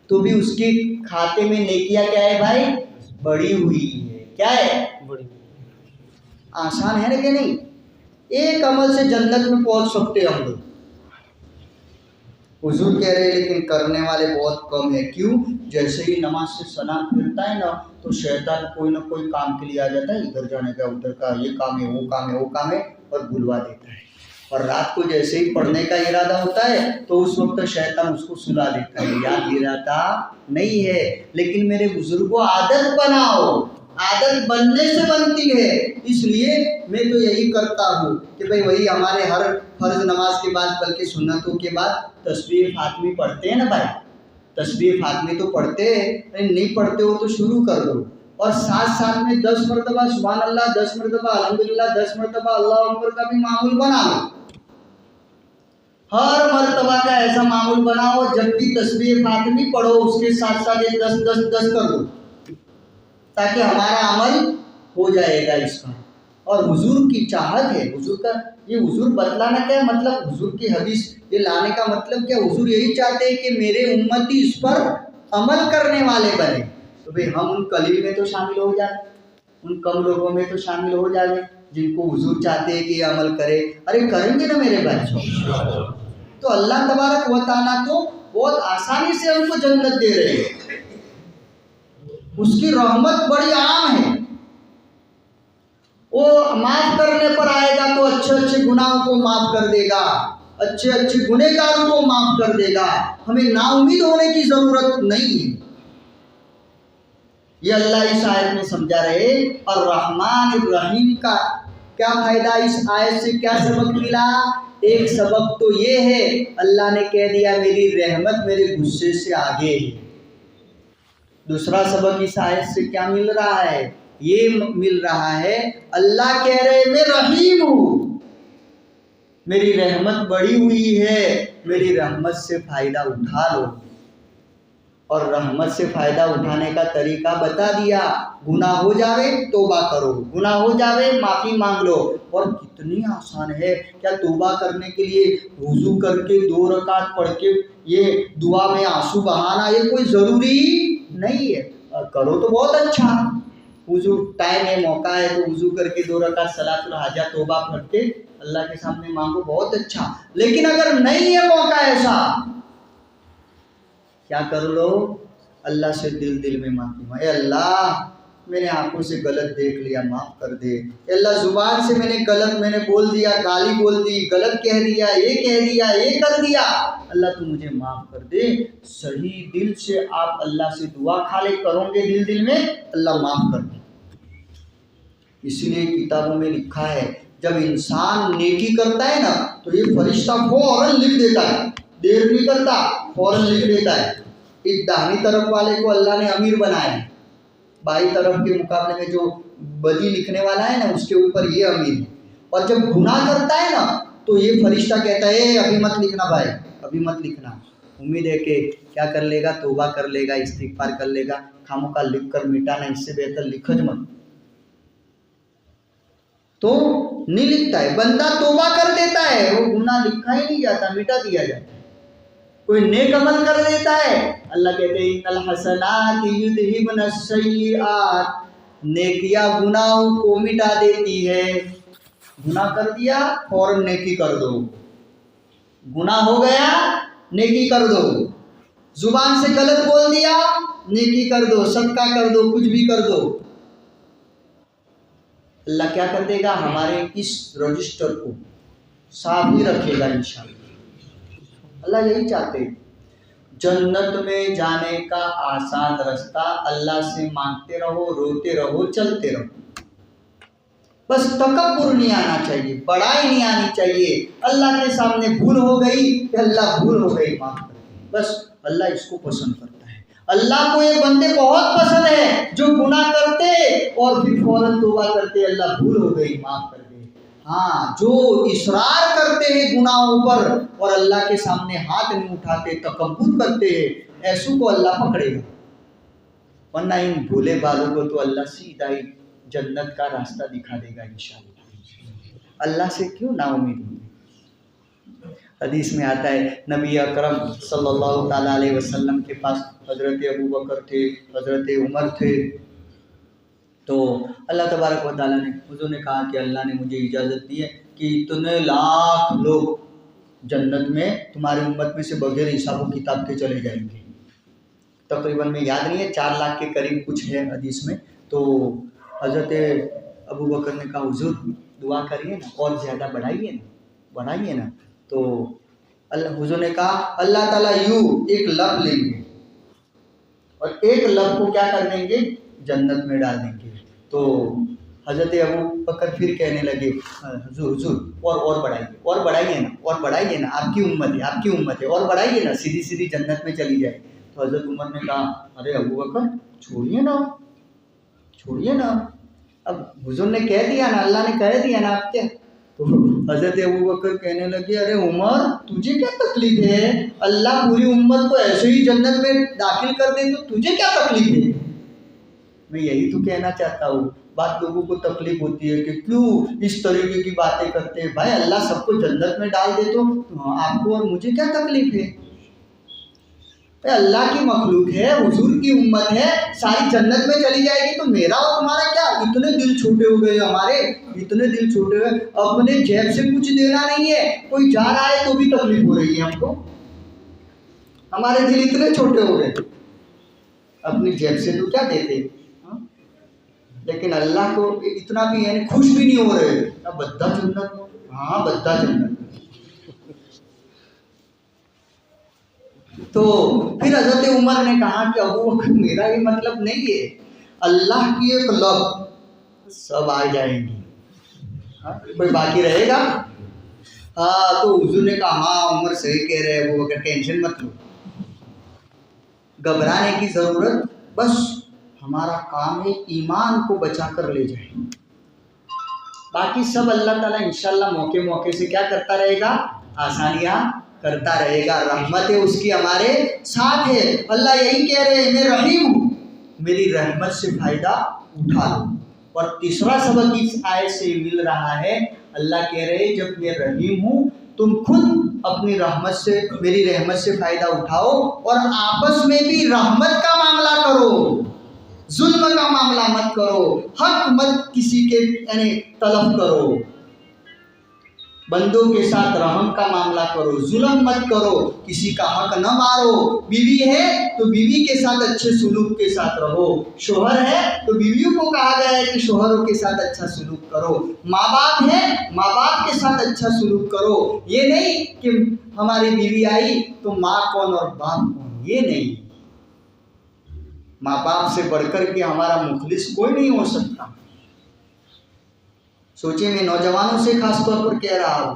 तो भी उसके खाते में नेकियां क्या है भाई? बढ़ी हुई है। क्या है? बढ़ी। आसान है ना कि नहीं? एक अमल से जन्नत में पहुंच सकते हम लोग। हुजूर कह रहे हैं लेकिन करने वाले बहुत कम है। क्यों? जैसे ही नमाज से सलाम फिरता है ना तो शैतान कोई ना कोई काम के लिए आ जाता है, इधर जाने का उधर का, ये काम है वो काम है वो काम है, और बुलवा देता है। और रात को जैसे ही पढ़ने का इरादा होता है तो उस वक्त शैतान उसको सुला देता है। याद दिलाता नहीं है। लेकिन मेरे बुजुर्गों, आदत बनाओ, आदत बनने से बनती है। इसलिए मैं तो यही करता हूँ कि भाई वही हमारे हर फर्ज नमाज के बाद बल्कि सुन्नतों के बाद तस्बीह फातिमी पढ़ते हैं ना भाई, तस्बीह फातिमी तो पढ़ते हैं, नहीं पढ़ते हो तो शुरू कर दो। और साथ साथ में 10 मरतबा सुभान अल्लाह, 10 मरतबा अल्हम्दुलिल्लाह, 10 मरतबा अल्लाहु अकबर का भी मामूल बना लो। हर मरतबा का ऐसा मामूल बनाओ, जब भी तस्बीह फातिमी पढ़ो उसके साथ साथ 10 कर दो, ताकि हमारा अमल हो जाएगा इसका। और हुजूर की चाहत है, हुजूर का ये हुजूर बतलाना क्या मतलब, हुजूर की हदीस ये लाने का मतलब क्या, हुजूर यही चाहते हैं कि मेरे उम्मती इस पर अमल करने वाले बने। तो भाई हम उन कलील में तो शामिल हो जाए, उन कम लोगों में तो शामिल हो जाए जिनको हुजूर चाहते हैं कि ये अमल करे। अरे करेंगे ना मेरे बच्चों, तो अल्लाह तबारक व तआला तो बहुत आसानी से हमको जन्नत दे रहे हैं। उसकी रहमत बड़ी आम है। वो माफ करने पर आएगा तो अच्छे अच्छे गुनाहों को माफ कर देगा, अच्छे अच्छे गुनहगारों को माफ कर देगा। हमें नाउमीद होने की जरूरत नहीं है। ये अल्लाह इस आयत में समझा रहे। और रहमान रहीम का क्या फायदा, इस आयत से क्या सबक मिला? एक सबक तो ये है, अल्लाह ने कह दिया मेरी रहमत मेरे गुस्से से आगे है। दूसरा सबक इस आयत से क्या मिल रहा है? ये मिल रहा है अल्लाह कह रहे मैं रहीम हूँ, मेरी रहमत बड़ी हुई है, मेरी रहमत से फायदा उठा लो। और रहमत से फायदा उठाने का तरीका बता दिया। गुनाह हो जावे तौबा करो, गुनाह हो जावे माफी मांग लो। और कितनी आसान है, क्या तौबा करने के लिए वुजू करके 2 रकात पढ़ के ये दुआ में आंसू बहाना ये कोई ज़रूरी नहीं है। करो तो बहुत अच्छा, वुजू टाइम है मौका है तो वुजू करके 2 रकात सलातुल हाजा तौबा पढ़ के अल्लाह के सामने मांगो, बहुत अच्छा। लेकिन अगर नहीं है मौका ऐसा, क्या कर लो? अल्लाह से दिल में माफी मांगे। अल्लाह मैंने आंखों से गलत देख लिया, माफ कर दे। अल्लाह जुबान से मैंने बोल दिया, गाली बोल दी, गलत कह दिया, ये कर दिया, अल्लाह तू मुझे माफ कर दे। सही दिल से आप अल्लाह से दुआ खाले करोगे दिल में, अल्लाह माफ कर दे। इसीलिए किताबों में लिखा है जब इंसान नेकी करता है ना तो ये फरिश्ता फौरन लिख देता है, देर नहीं करता, फौरन लिख देता है। इस दाहिनी तरफ वाले को अल्लाह ने अमीर बनाया है, बाई तरफ के मुकाबले में जो बदी लिखने वाला है ना उसके ऊपर ये अमीर है। और जब गुनाह करता है ना तो ये फरिश्ता कहता है अभी मत लिखना भाई, अभी मत लिखना। उम्मीद है कि क्या कर लेगा, तौबा कर लेगा, इस्तिगफार कर लेगा, खामोखा लिख कर मिटाना, इससे बेहतर लिखो मत। तो नहीं लिखता है, बंदा तौबा कर देता है, वो गुनाह लिखा ही नहीं जाता, मिटा दिया जाता है। कोई नेक अमल कर देता है, अल्लाह कहते हैं इन्नल हसनात युज़हिबुन सय्यिआत, नेकियां गुनाहों को मिटा देती है। गुनाह कर दिया फौरन नेकी कर दो, गुनाह हो गया नेकी कर दो, जुबान से गलत बोल दिया नेकी कर दो, सदका कर दो, कुछ भी कर दो। अल्लाह क्या कर देगा, हमारे इस रजिस्टर को साफ ही रखेगा इंशाअल्लाह। अल्लाह यही चाहते हैं। जन्नत में जाने का आसान रास्ता, अल्लाह से मांगते रहो, रोते रहो, चलते रहो। बस तकब्बुर नहीं आना चाहिए, बड़ाई नहीं आनी चाहिए। अल्लाह के सामने भूल हो गई, अल्लाह भूल हो गई माफ कर दे, बस अल्लाह इसको पसंद करता है। अल्लाह को ये बंदे बहुत पसंद है जो गुनाह करते और फिर फौरन तौबा करते, अल्लाह भूल हो गई माफ कर दे। हाँ, जो इसरार करते हैं गुनाहों पर और अल्लाह के सामने हाथ नहीं उठाते, तकब्बुर करते हैं, ऐसों को अल्लाह पकड़ेगा। वरना इन भोले बालों को तो अल्लाह सीधा ही जन्नत का रास्ता दिखा देगा इंशाअल्लाह। अल्लाह से क्यों ना उम्मीद होगी। हदीस में आता है नबी अकरम सल्लल्लाहु ताला अलैहि वसल्लम के पास हज़रत अबू बकर थे, हज़रत उमर थे। तो अल्लाह तबारक व तआला ने, हुज़ूर ने कहा कि अल्लाह ने मुझे इजाज़त दी है कि इतने लाख लोग जन्नत में तुम्हारी उम्मत में से बगैर हिसाब किताब के चले जाएंगे। तकरीबन में याद नहीं है, 4 लाख के करीब कुछ है हदीस में। तो हज़रत अबू बकर ने कहा हुजूर दुआ करिए ना, और ज़्यादा बढ़ाइए ना। तो अल्लाह हुजूर ने कहा अल्लाह ताला एक लब लेंगे और एक लब को क्या कर देंगे, जन्नत में डाल देंगे। तो हज़रत अबू बकर फिर कहने लगे हुजूर और बढ़ाइए ना, आपकी उम्मत है और बढ़ाइए ना, सीधी सीधी जन्नत में चली जाए। तो हज़रत उमर ने कहा अरे अबू बकर छोड़िए ना, अब हुजूर ने कह दिया ना, अल्लाह ने कह दिया ना, आप क्या। तो हज़रत अबू बकर कहने लगे अरे उमर तुझे क्या तकलीफ है, अल्लाह पूरी उम्मत को ऐसे ही जन्नत में दाखिल कर दे तो तुझे क्या तकलीफ है। मैं यही तो कहना चाहता हूँ, बात लोगों को तकलीफ होती है कि क्यों इस तरीके की बातें करते हैं। भाई अल्लाह सबको जन्नत में डाल दे तो आपको और मुझे क्या तकलीफ है। अल्लाह की मखलूक है, हुजूर की उम्मत है, सारी जन्नत में चली जाएगी तो मेरा और तुम्हारा क्या। इतने दिल छोटे हो गए हमारे, इतने दिल छोटे हुए, अपने जेब से कुछ देना नहीं है, कोई जा रहा है तो भी तकलीफ हो रही है हमको। हमारे दिल इतने छोटे हो गए, अपनी जेब से तो क्या देते। लेकिन अल्लाह को इतना भी यानी खुश भी नहीं हो रहे। अब बद्दा जन्नत, हाँ बद्दा जन्नत। तो फिर हज़रत उमर ने कहा कि अबू बकर मेरा ये मतलब नहीं है, अल्लाह की एक लब सब आ जाएंगी, कोई बाकी रहेगा। हाँ तो हुजूर ने कहा हाँ उमर सही कह रहे हैं अबू बकर, टेंशन मत लो, घबराने की ज़रूरत, बस हमारा काम है ईमान को बचा कर ले जाए, बाकी सब अल्लाह ताला इंशाल्लाह मौके मौके से क्या करता रहेगा, आसानियाँ करता रहेगा। रहमत है उसकी हमारे साथ है। अल्लाह यही कह रहे हैं मैं रहीम हूँ, मेरी रहमत से फ़ायदा उठा लो। और तीसरा सबक इस आयत से मिल रहा है, अल्लाह कह रहे हैं जब मैं रहीम हूँ तुम खुद अपनी रहमत से, मेरी रहमत से फ़ायदा उठाओ और आपस में भी रहमत का मामला करो, जुल्म का मामला मत करो, हक मत किसी के यानी तलब करो, बंदों के साथ रहम का मामला करो, जुल्म मत करो, किसी का हक न मारो। बीवी है तो बीवी के साथ अच्छे सुलूक के साथ रहो, शोहर है तो बीवियों को कहा गया है कि शोहरों के साथ अच्छा सुलूक करो, माँ बाप है माँ बाप के साथ अच्छा सुलूक करो। ये नहीं कि हमारी बीवी आई तो माँ कौन और बाप कौन, ये नहीं। माँ बाप से बढ़कर के हमारा मुखलिस कोई नहीं हो सकता। सोचिए, मैं नौजवानों से खास तौर पर कह रहा हूं,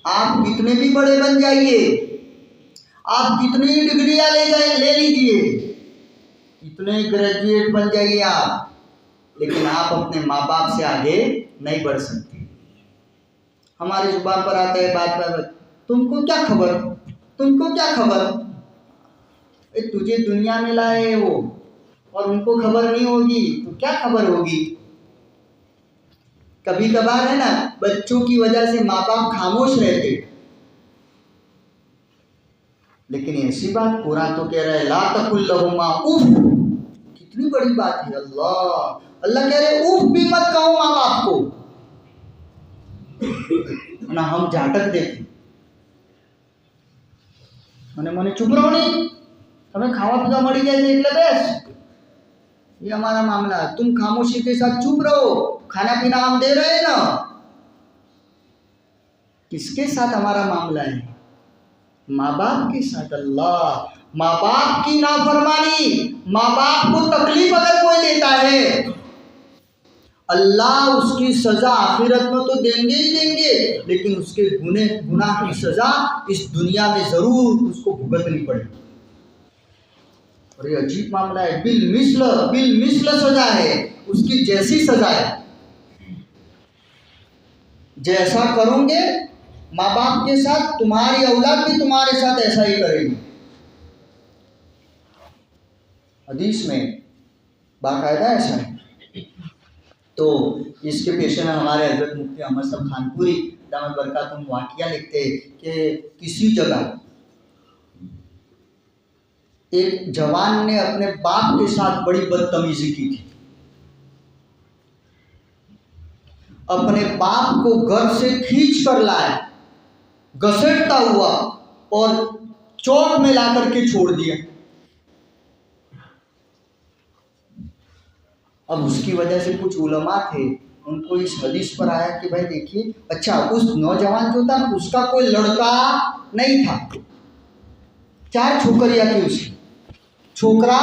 आप कितने भी बड़े बन जाइए, आप कितनी डिग्रियां ले लीजिए, कितने ग्रेजुएट बन जाइए आप, लेकिन आप अपने माँ बाप से आगे नहीं बढ़ सकते। हमारी जुबान पर आता है बात बात, तुमको क्या खबर, तुझे दुनिया में लाए वो और उनको खबर नहीं होगी तो क्या खबर होगी। कभी कभार है ना, बच्चों की वजह से माँ बाप खामोश रहते, लेकिन ऐसी बात कुरान तो कह रहा है ला तकुल लहुमा उफ, कितनी बड़ी बात है। अल्लाह कह रहे उफ भी मत कहो माँ बाप को, ना हम झाटक देते मने चुप रहो, नहीं हमें खावा पीवा मड़ी जाए એટલે बेस, ये हमारा मामला है, तुम खामोशी के साथ चुप रहो, खाना पीना हम दे रहे हैं ना। किसके साथ हमारा मामला है, माँ बाप के साथ। अल्लाह माँ बाप की नाफरमानी, माँ बाप को तकलीफ अगर कोई देता है, अल्लाह उसकी सजा आखिरत में तो देंगे ही देंगे, लेकिन उसके गुनाह की सजा इस दुनिया में जरूर उसको भुगतनी पड़ेगी। और ये अजीब मामला है, बिल मिस्ल सजा है, उसकी जैसी सजा है। जैसा करोगे माँ बाप के साथ, तुम्हारी औलाद भी तुम्हारे साथ ऐसा ही करेगी। हदीस में बाकायदा ऐसा है। तो इसके पेश में हमारे हजरत मुफ्ती अहमद साहब खानपुरी दामद बरकातुहुम वाक़िया लिखते हैं कि किसी जगह एक जवान ने अपने बाप के साथ बड़ी बदतमीजी की थी। अपने बाप को घर से खींच कर लाया घसीटता हुआ और चौक में ला करके छोड़ दिया। अब उसकी वजह से कुछ उलमा थे, उनको इस हदीस पर आया कि भाई देखिए, अच्छा उस नौजवान जो था उसका कोई लड़का नहीं था, 4 छोकरियां थी उसकी, छोकरा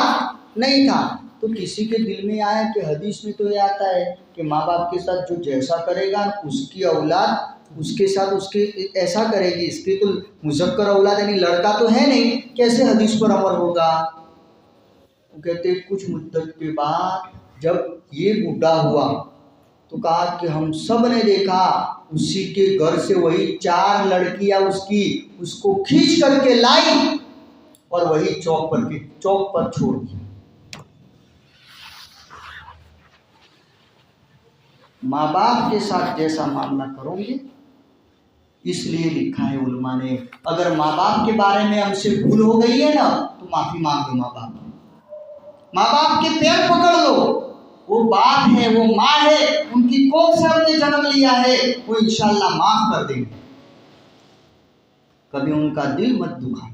नहीं था। तो किसी के दिल में आया कि हदीस में तो ये आता है कि माँ बाप के साथ जो जैसा करेगा उसकी औलाद उसके साथ उसके ऐसा करेगी, इसकी तो मुज़क्कर औलाद यानी लड़का तो है नहीं, कैसे हदीस पर अमल होगा। वो कहते कुछ मुद्दत के बाद जब ये बूढ़ा हुआ तो कहा कि हम सब ने देखा उसी के घर से वही 4 लड़कियां उसको खींच करके लाई और वही चौक पर छोड़ दी। माँ बाप के साथ जैसा मामला करोगे, इसलिए लिखा है उलमा ने, अगर माँ बाप के बारे में हमसे भूल हो गई है ना तो माफी मांग लो। माँ बाप के पैर पकड़ लो, वो बाप है, वो माँ है, उनकी कोख से हमने जन्म लिया है, वो इंशाल्लाह माफ कर देंगे। कभी उनका दिल मत दुखाना।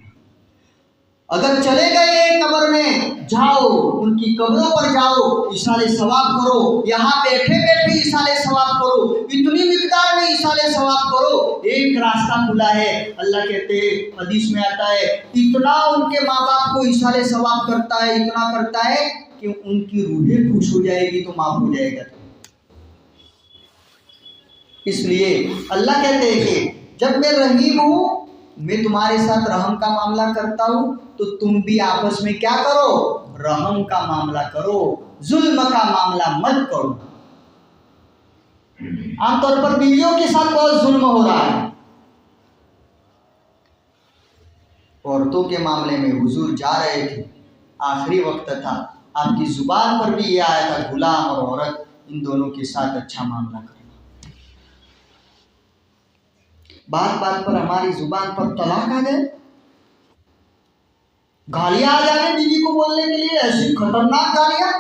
अगर चले गए कब्र में, जाओ उनकी कब्रों पर जाओ, इसाले सवाब करो, यहाँ बैठे बैठे इसाले सवाब करो, इतनी मिकदार में इसाले सवाब करो। एक रास्ता खुला है, अल्लाह कहते हैं, हदीस में आता है, इतना उनके माँ बाप को इसाले सवाब करता है, इतना करता है कि उनकी रूहें खुश हो जाएगी तो माफ हो जाएगा। इसलिए अल्लाह कहते हैं कि जब मैं रहीम हूँ, मैं तुम्हारे साथ रहम का मामला करता हूँ, तो तुम भी आपस में क्या करो, रहम का मामला करो, जुल्म का मामला मत करो। आमतौर पर बीवियों के साथ बहुत जुल्म हो रहा है। औरतों के मामले में हुजूर जा रहे थे, आखिरी वक्त था, आपकी जुबान पर भी ये आया था, गुलाम और औरत इन दोनों के साथ अच्छा मामला करना। बात बात पर हमारी जुबान पर तलाक आ जाए, गालियां आ जाए बीवी को बोलने के लिए, ऐसी खतरनाक गालियां।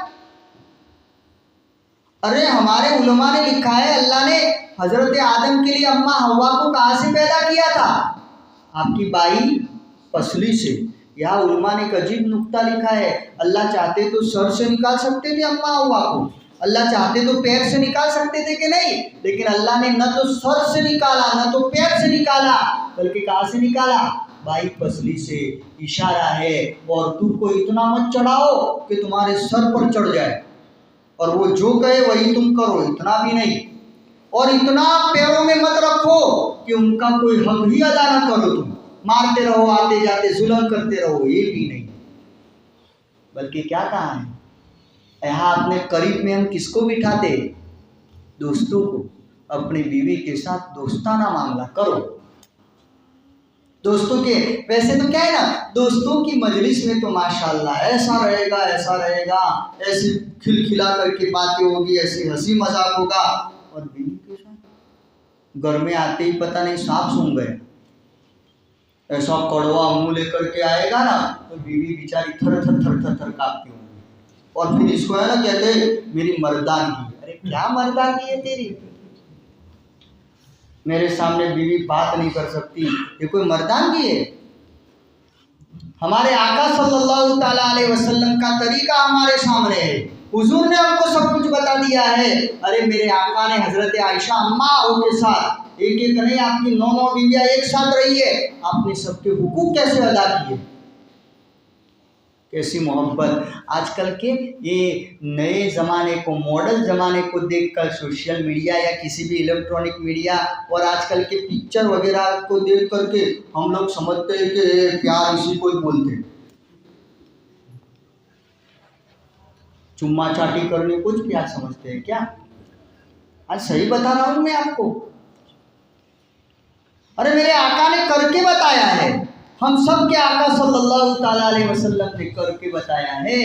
अरे हमारे उलमा ने लिखा है, अल्लाह ने हजरत आदम के लिए अम्मा हवा को कहाँ से पैदा किया था, आपकी बाई पसली से। यहाँ उलमा ने एक अजीब नुक्ता लिखा है, अल्लाह चाहते तो सर से निकाल सकते थे अम्मा हवा को, अल्लाह चाहते तो पैर से निकाल सकते थे कि नहीं, लेकिन अल्लाह ने न तो सर से निकाला न तो पैर से निकाला, बल्कि कहाँ से निकाला, बाई पसली से। इशारा है औरतों को इतना मत चढ़ाओ कि तुम्हारे सर पर चढ़ जाए, और वो जो कहे वही तुम करो, इतना भी नहीं, और इतना पैरों में मत रखो कि उनका कोई हक ही अदा न करो, तुम मारते रहो, आते जाते जुल्म करते रहो, ये भी नहीं। बल्कि क्या कहा है, यहाँ अपने करीब में हम किसको बिठाते, दोस्तों को। अपनी बीवी के साथ दोस्ताना मामला करो। दोस्तों के वैसे तो क्या है ना, दोस्तों की मजलिस में तो माशाल्लाह ऐसा रहेगा, ऐसी खिलखिला करके बातें होगी, ऐसी हंसी मजाक होगा, और बीवी के साथ घर में आते ही पता नहीं सांप सूंघ गए, ऐसा कड़वा मुंह लेकर के आएगा ना, तो बीवी बेचारी थर थर कांपती होगी। और फिर इसको है ना कहते मेरी मर्दानगी। अरे क्या मर्दानगी है तेरी, मेरे सामने बीवी बात नहीं कर सकती, ये कोई मर्दानगी है। हमारे आका सल्लल्लाहु ताला अलैहि वसल्लम का तरीका हमारे सामने है, हुजूर ने हमको सब कुछ बता दिया है। अरे मेरे आका ने हजरत आयशा अम्मा के साथ एक एक नहीं, आपकी 9 बीवियां एक साथ रही है, आपने सबके हुकूक कैसे अदा किए, कैसी मोहब्बत। आजकल के ये नए ज़माने को, मॉडल ज़माने को देखकर सोशल मीडिया या किसी भी इलेक्ट्रॉनिक मीडिया और आजकल के पिक्चर वगैरह को देख करके हम लोग समझते हैं कि प्यार इसी को ही बोलते हैं। चुम्मा चाटी करने कुछ प्यार समझते हैं क्या? आज सही बता रहा हूँ मैं आपको। अरे मेरे आका ने करके बताया है, हम सब के आका सल्लल्लाहु ताला अलैहि वसल्लम ने करके बताया है।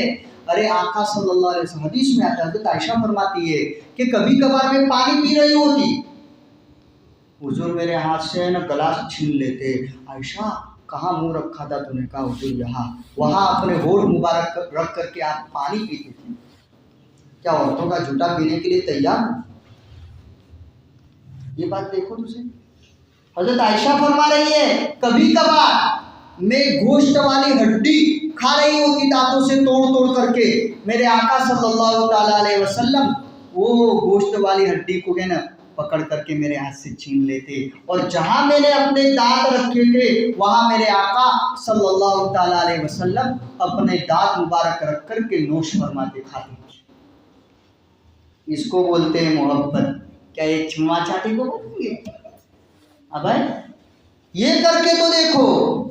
अरे आका सल्लल्लाहु अलैहि वसल्लम, हदीस में आता है, हज़रत आयशा फरमाती है कि कभी कभार मैं पानी पी रही होती, हुजूर मेरे हाथ से ना गिलास छीन लेते। आयशा कहाँ मुंह रखा था तूने? कहा हुजूर यहाँ। वहाँ अपने होठ मुबारक रख करके आप पानी पीते थे। क्या औरतों का जूता पीने के लिए तैयार? ये बात देखो तुझे। हजरत आयशा फरमा रही है कभी कभार मैं गोश्त वाली हड्डी खा रही होती दांतों से तोड़ तोड़ करके, मेरे आका सल्लल्लाहु ताला अलैहि वसल्लम वो गोश्त वाली हड्डी को है ना पकड़ करके मेरे हाथ से छीन लेते, और जहां मैंने अपने दांत रखे थे वहां मेरे आका सल्लल्लाहु ताला अलैहि वसल्लम अपने दांत मुबारक रख करके नोश फरमाते, खाते। इसको बोलते हैं मोहब्बत। क्या ये चुम्मा चाटी को बोलेंगे? अब ये करके तो देखो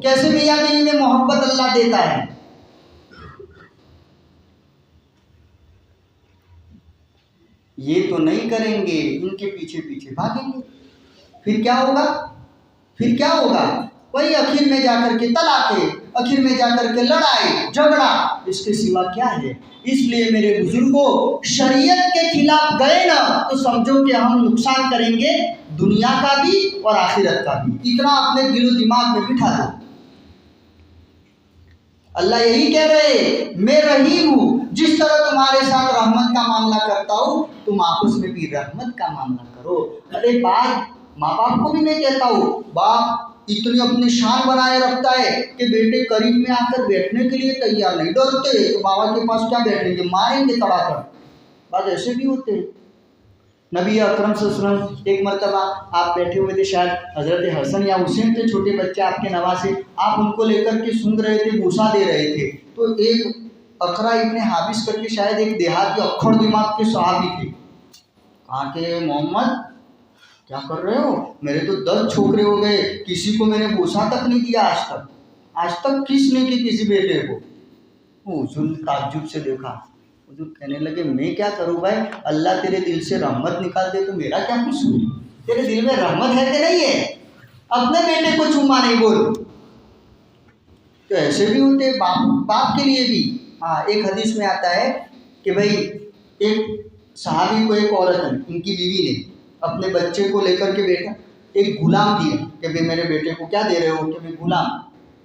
कैसे मियां बीवी में मोहब्बत अल्लाह देता है। ये तो नहीं करेंगे, इनके पीछे पीछे भागेंगे, फिर क्या होगा? फिर क्या होगा? वही आखिर में जाकर के तलाके, आखिर में जाकर के लड़ाई झगड़ा, इसके सिवा क्या है? इसलिए मेरे बुजुर्गों, शरीयत के खिलाफ गए ना तो समझो कि हम नुकसान करेंगे दुनिया का भी और आखिरत का भी। इतना अपने दिलो दिमाग में बिठा दो। अल्लाह यही कह रहे, मैं रहीम हूँ, जिस तरह तुम्हारे साथ रहमत का मामला करता हूँ तुम आपस में भी रहमत का मामला करो। अरे बाप, माँ बाप को भी मैं कहता हूँ, बाप इतनी अपनी शान बनाए रखता है कि बेटे करीब में आकर बैठने के लिए तैयार नहीं, डरते तो बाबा के पास क्या बैठेंगे, मारेंगे तड़ाकर। बात ऐसे भी होते हैं। नबी अकरम सल्लल्लाहु अलैहि वसल्लम एक मरतबा आप बैठे हुए थे, शायद हज़रत हसन या हुसैन थे, छोटे बच्चे आपके नवासे, आप उनको लेकर के सूंघ रहे थे, भूसा दे रहे थे, तो एक अखरा इब्ने हाबिस करके शायद एक देहाती अक्खड़ दिमाग के सहाबी थे, कहा कि मोहम्मद क्या कर रहे हो, मेरे तो 10 छोकरे हो गए, किसी को मैंने भूसा तक नहीं दिया आज तक किसने की किसी बेटे को। हुजूर ताज्जुब से देखा, हुजूर कहने लगे मैं क्या करूं भाई, अल्लाह तेरे दिल से रहमत निकाल दे तो मेरा क्या कसूर? तेरे दिल में रहमत है कि नहीं है? अपने बेटे को चुम्मा नहीं बोल। तो ऐसे भी होते बाप के लिए भी। हाँ, एक हदीस में आता है कि भाई एक सहाबी को एक औरत, इनकी बीवी ने अपने बच्चे को लेकर के बैठा, एक गुलाम दिया कि भाई मेरे बेटे को क्या दे रहे हो, कि मैं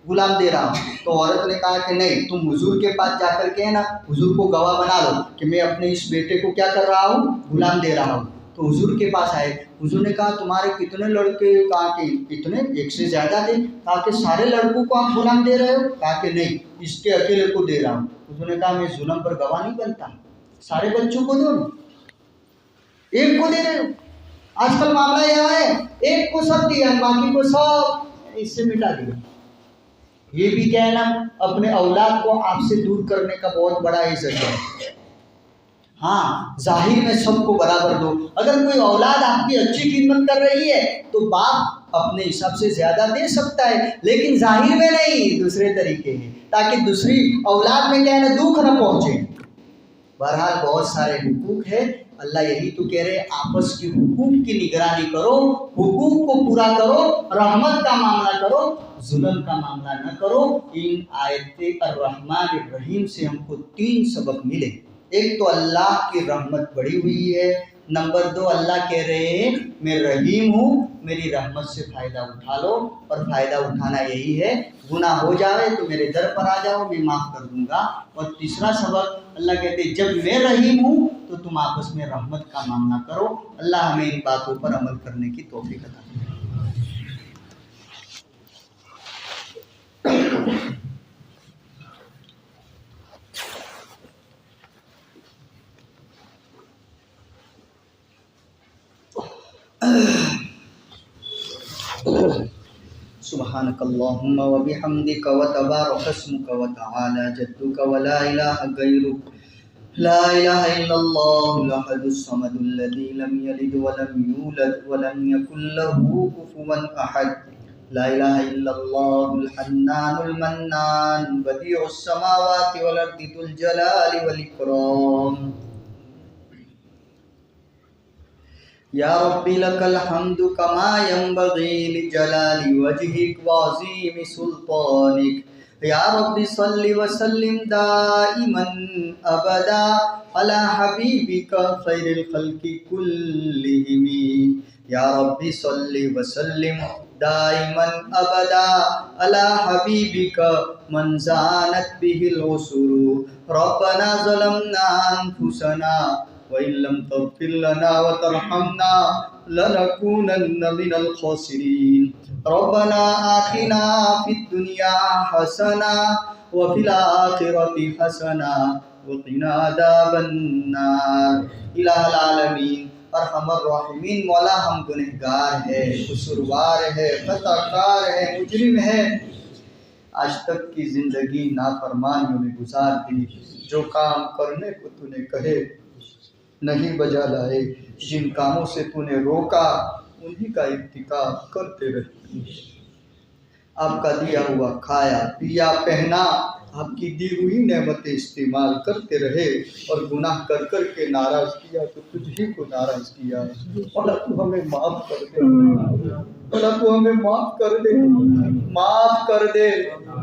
गुलाम दे रहा हूँ। तो औरत ने कहा कि नहीं, तुम हुजूर के पास जाकर के है ना हुजूर को गवाह बना लो कि मैं अपने इस बेटे को क्या कर रहा हूँ, गुलाम दे रहा हूँ। तो हुजूर के पास आए, हुजूर ने कहा तुम्हारे कितने लड़के? कहा कि इतने, एक से ज़्यादा थे। कहा कि सारे लड़कों को आप गुलाम दे रहे हो? कहा कि नहीं, इसके अकेले को दे रहा हूँ। हुजूर ने कहा मैं जुल्म पर गवाह नहीं बनता, सारे बच्चों को दो, एक को दे रहे हो। आजकल मामला यह है, एक को सब दिया, बाकी को सब इससे मिटा दिया। ये भी क्या है ना, अपने औलाद को आपसे दूर करने का बहुत बड़ा ही जरिया है। हाँ, जाहिर में सबको बराबर दो। अगर कोई औलाद आपकी अच्छी खिदमत कर रही है तो बाप अपने हिसाब से ज़्यादा दे सकता है, लेकिन जाहिर में नहीं, दूसरे तरीके हैं, ताकि दूसरी औलाद में क्या है ना दुख न पहुँचे। बहरहाल बहुत सारे हुकूक है, अल्लाह यही तो कह रहे, आपस की हुकूक की निगरानी करो, हुकूक को पूरा करो, रहमत का मामला करो, जुल्म का मामला न करो। इन आयते अर्रहमान अर्रहीम से हमको 3 सबक मिले। एक तो अल्लाह की रहमत बढ़ी हुई है, नंबर 2 अल्लाह कह रहे हैं मैं रहीम हूँ, मेरी रहमत से फ़ायदा उठा लो, और फ़ायदा उठाना यही है, गुनाह हो जाए तो मेरे दर पर आ जाओ, मैं माफ़ कर दूँगा। और तीसरा सबक अल्लाह कहते हैं जब मैं रहीम हूँ तो तुम आपस में रहमत का मामला करो। अल्लाह हमें इन बातों पर अमल करने की तौफीक अता फरमाए। सुब्हानकल्लाहुम्मा व बिहम्दिका व तबारक अस्मुका व तआला जद्दुका व ला इलाहा गैरुक, ला इलाहा इल्लल्लाहुल अहदुस समदुल लज़ी लम यलिद व लम यूलद व लम यकुल लहू कुफुवन अहद, ला इलाहा इल्लल्लाहुल हन्नानुल मन्नान बदीउस समावाति वल अर्दि जुल जलाली वल इकराम। या रब्बी लकल हम्दु कमा यंबगी लिजलाली वजहिक व अज़ीम सुल्तानिक। या रब्बी सल्लि व सल्लिम दाइमन अबदा अला हबीबिका खैरिल खल्क़ि कुल्लिहिम। या रब्बी सल्लि व सल्लिम दाइमन अबदा अला हबीबिका मन ज़ानत बिहिल उसुरू। रब्बना ज़लमना अनफुसना व इल्लम तग़फिर लना व तरहमना लनकूनन्न मिनल खासिरीन। रब्बना आतिना फिद दुनिया हसना व फिल आखिरति हसना व क़िना अज़ाबन्नार। इलाहुल आलमीन अरहमर राहिमीन, मौला हम गुनहगार है, कसूरवार है, खताकार है, मुजरिम है। आज तक की ज़िंदगी नाफरमानियों में गुजार दी। जो काम करने को तूने कहे नहीं बजा लाए, जिन कामों से तूने रोका उन्हीं का इर्तिकाब करते रहे। आपका दिया हुआ खाया पिया पहना, आपकी दी हुई नेमतें इस्तेमाल करते रहे और गुनाह कर कर के नाराज़ किया तो तुझी को नाराज़ किया। और तू हमें माफ़ कर दे, भला तू हमें माफ़ कर दे, माफ़ कर दे।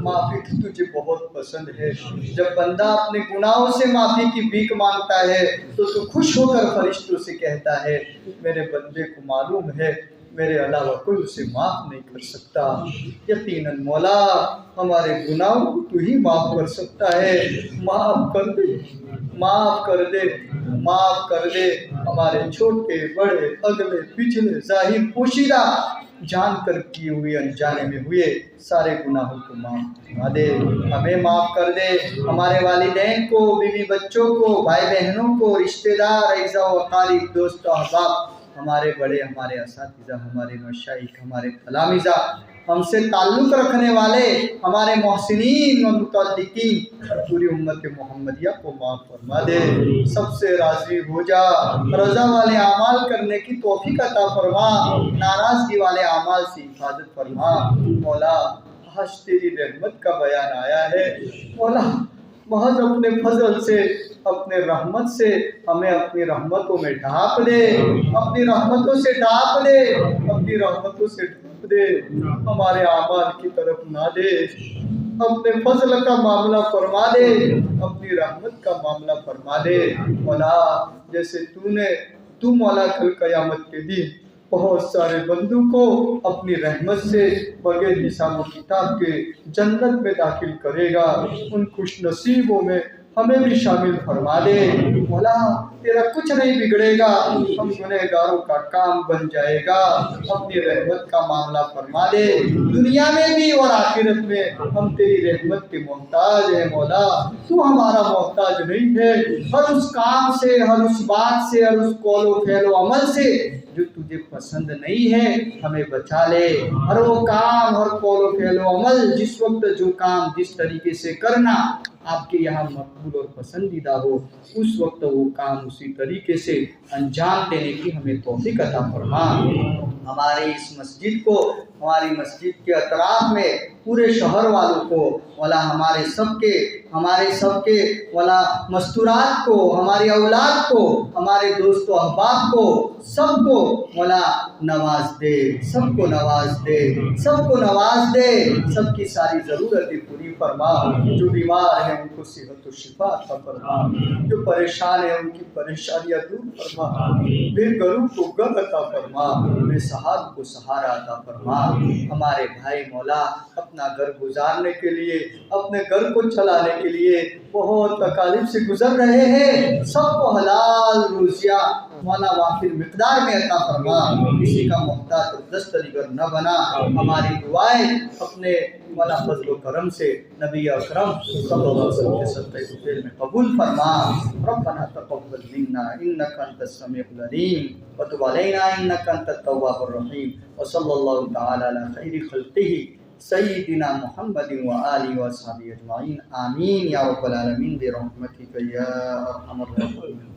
माफ़ी तो तुझे बहुत पसंद है। जब बंदा अपने गुनाहों से माफ़ी की भीख मांगता है तो तू खुश होकर फरिश्तों से कहता है, मेरे बंदे को मालूम है मेरे अलावा कोई उसे माफ़ नहीं कर सकता। यकीनन मौला हमारे गुनाहों को तू ही माफ़ कर सकता है। माफ़ कर दे, माफ़ कर दे, माफ़ कर दे। हमारे छोटे बड़े अगले पिछले जाहिर पोशीदा जान कर किए हुए अनजाने में हुए सारे गुनाहों को माफ़ करवा दे। हमें माफ़ कर दे, हमारे वालिदैन को, बीवी बच्चों को, भाई बहनों को, रिश्तेदार, अज़ा व क़रीब, दोस्त अहबाब, हमारे बड़े, हमारे असातिज़ा, हमारे मशाइख, हमारे तलामिज़ा, हमसे ताल्लुक़ रखने वाले, हमारे मोहसिनीन और मुतअल्लिकीन और पूरी उम्मत मोहम्मदिया को माफ़ फरमा दे। सबसे राज़ी हो जा, रज़ा वाले आमाल करने की तौफ़ीक़ अता फरमा, नाराज़गी वाले आमाल से हिफाजत फरमा। मौला आज तेरी रहमत का बयान आया है। मौला महज अपने फजल से, अपने रहमत से हमें अपनी रहमतों में ढाँप दे, अपनी रहमतों से ढाँप दे, अपनी रहमतों से ढाँप दे। हमारे आमाल की तरफ ना दे, अपने फजल का मामला फरमा दे, अपनी रहमत का मामला फरमा दे। मौला जैसे तू मौला कल क़यामत के दिन बहुत सारे बंदों को अपनी रहमत से बगैर हिसाब किताब के जन्नत में दाखिल करेगा, उन खुश नसीबों में हमें भी शामिल फरमा दे। मौला तेरा कुछ नहीं बिगड़ेगा, हम गुनहगारों का काम बन जाएगा। अपनी रहमत का मामला फरमा दे, दुनिया में भी और आखिरत में हम तेरी रहमत के मोहताज हैं। मौला तू हमारा मोहताज नहीं है। हर उस काम से, हर उस बात से, हर उस कौलो फैलो अमल से जो तुझे पसंद नहीं है हमें बचा ले। हर वो काम, हर कौलो फैलो अमल, जिस वक्त जो काम जिस तरीके से करना आपके यहाँ मकबूल और पसंदीदा हो, उस वक्त वो काम उसी तरीके से अंजाम देने की हमें तौफीक अता फरमा। हमारे इस मस्जिद को, हमारी मस्जिद के अतराफ में पूरे शहर वालों को वाला, हमारे सबके वाला मस्तूरात को, हमारी औलाद को, हमारे दोस्तों अहबाब को, सबको वाला नवाज दे, सबको नवाज दे, सबको नवाज दे। सबकी सारी ज़रूरतें पूरी फरमा। जो बीमार हैं उनको सेहत व शिफा अता फरमा, जो परेशान हैं उनकी परेशानियाँ दूर फरमा, बेघरों को घर अता फरमा, बेसहारा को सहारा अता फरमा। हमारे भाई मौला अपना घर गुजारने के लिए, अपने घर को चलाने के लिए बहुत तकालीफ से गुजर रहे हैं। सबको हलाल रोज़िया मौला वाफिर मिक़दार में अता फरमा, किसी का मोहताज और दस्तरीगर न बना। हमारी दुआएं अपने मौला फज़ल व करम से नबी अकरम सल्लल्लाहु अलैहि वसल्लम के सत्ते में कबूल फरमा। रब्बना तक़ब्बल मिन्ना इन्नका अंतस समीउल अलीम व तुब अलैना इन्नका अंतत तव्वाबुर रहीम व सल्लल्लाहु तआला अला खैरि खल्क़िही सय्यिदिना मुहम्मदिन व आलिहि व अस्हाबिहि अजमाइन। आमीन या रब्बल आलमीन बिरहमतिका या अरहमर राहिमीन।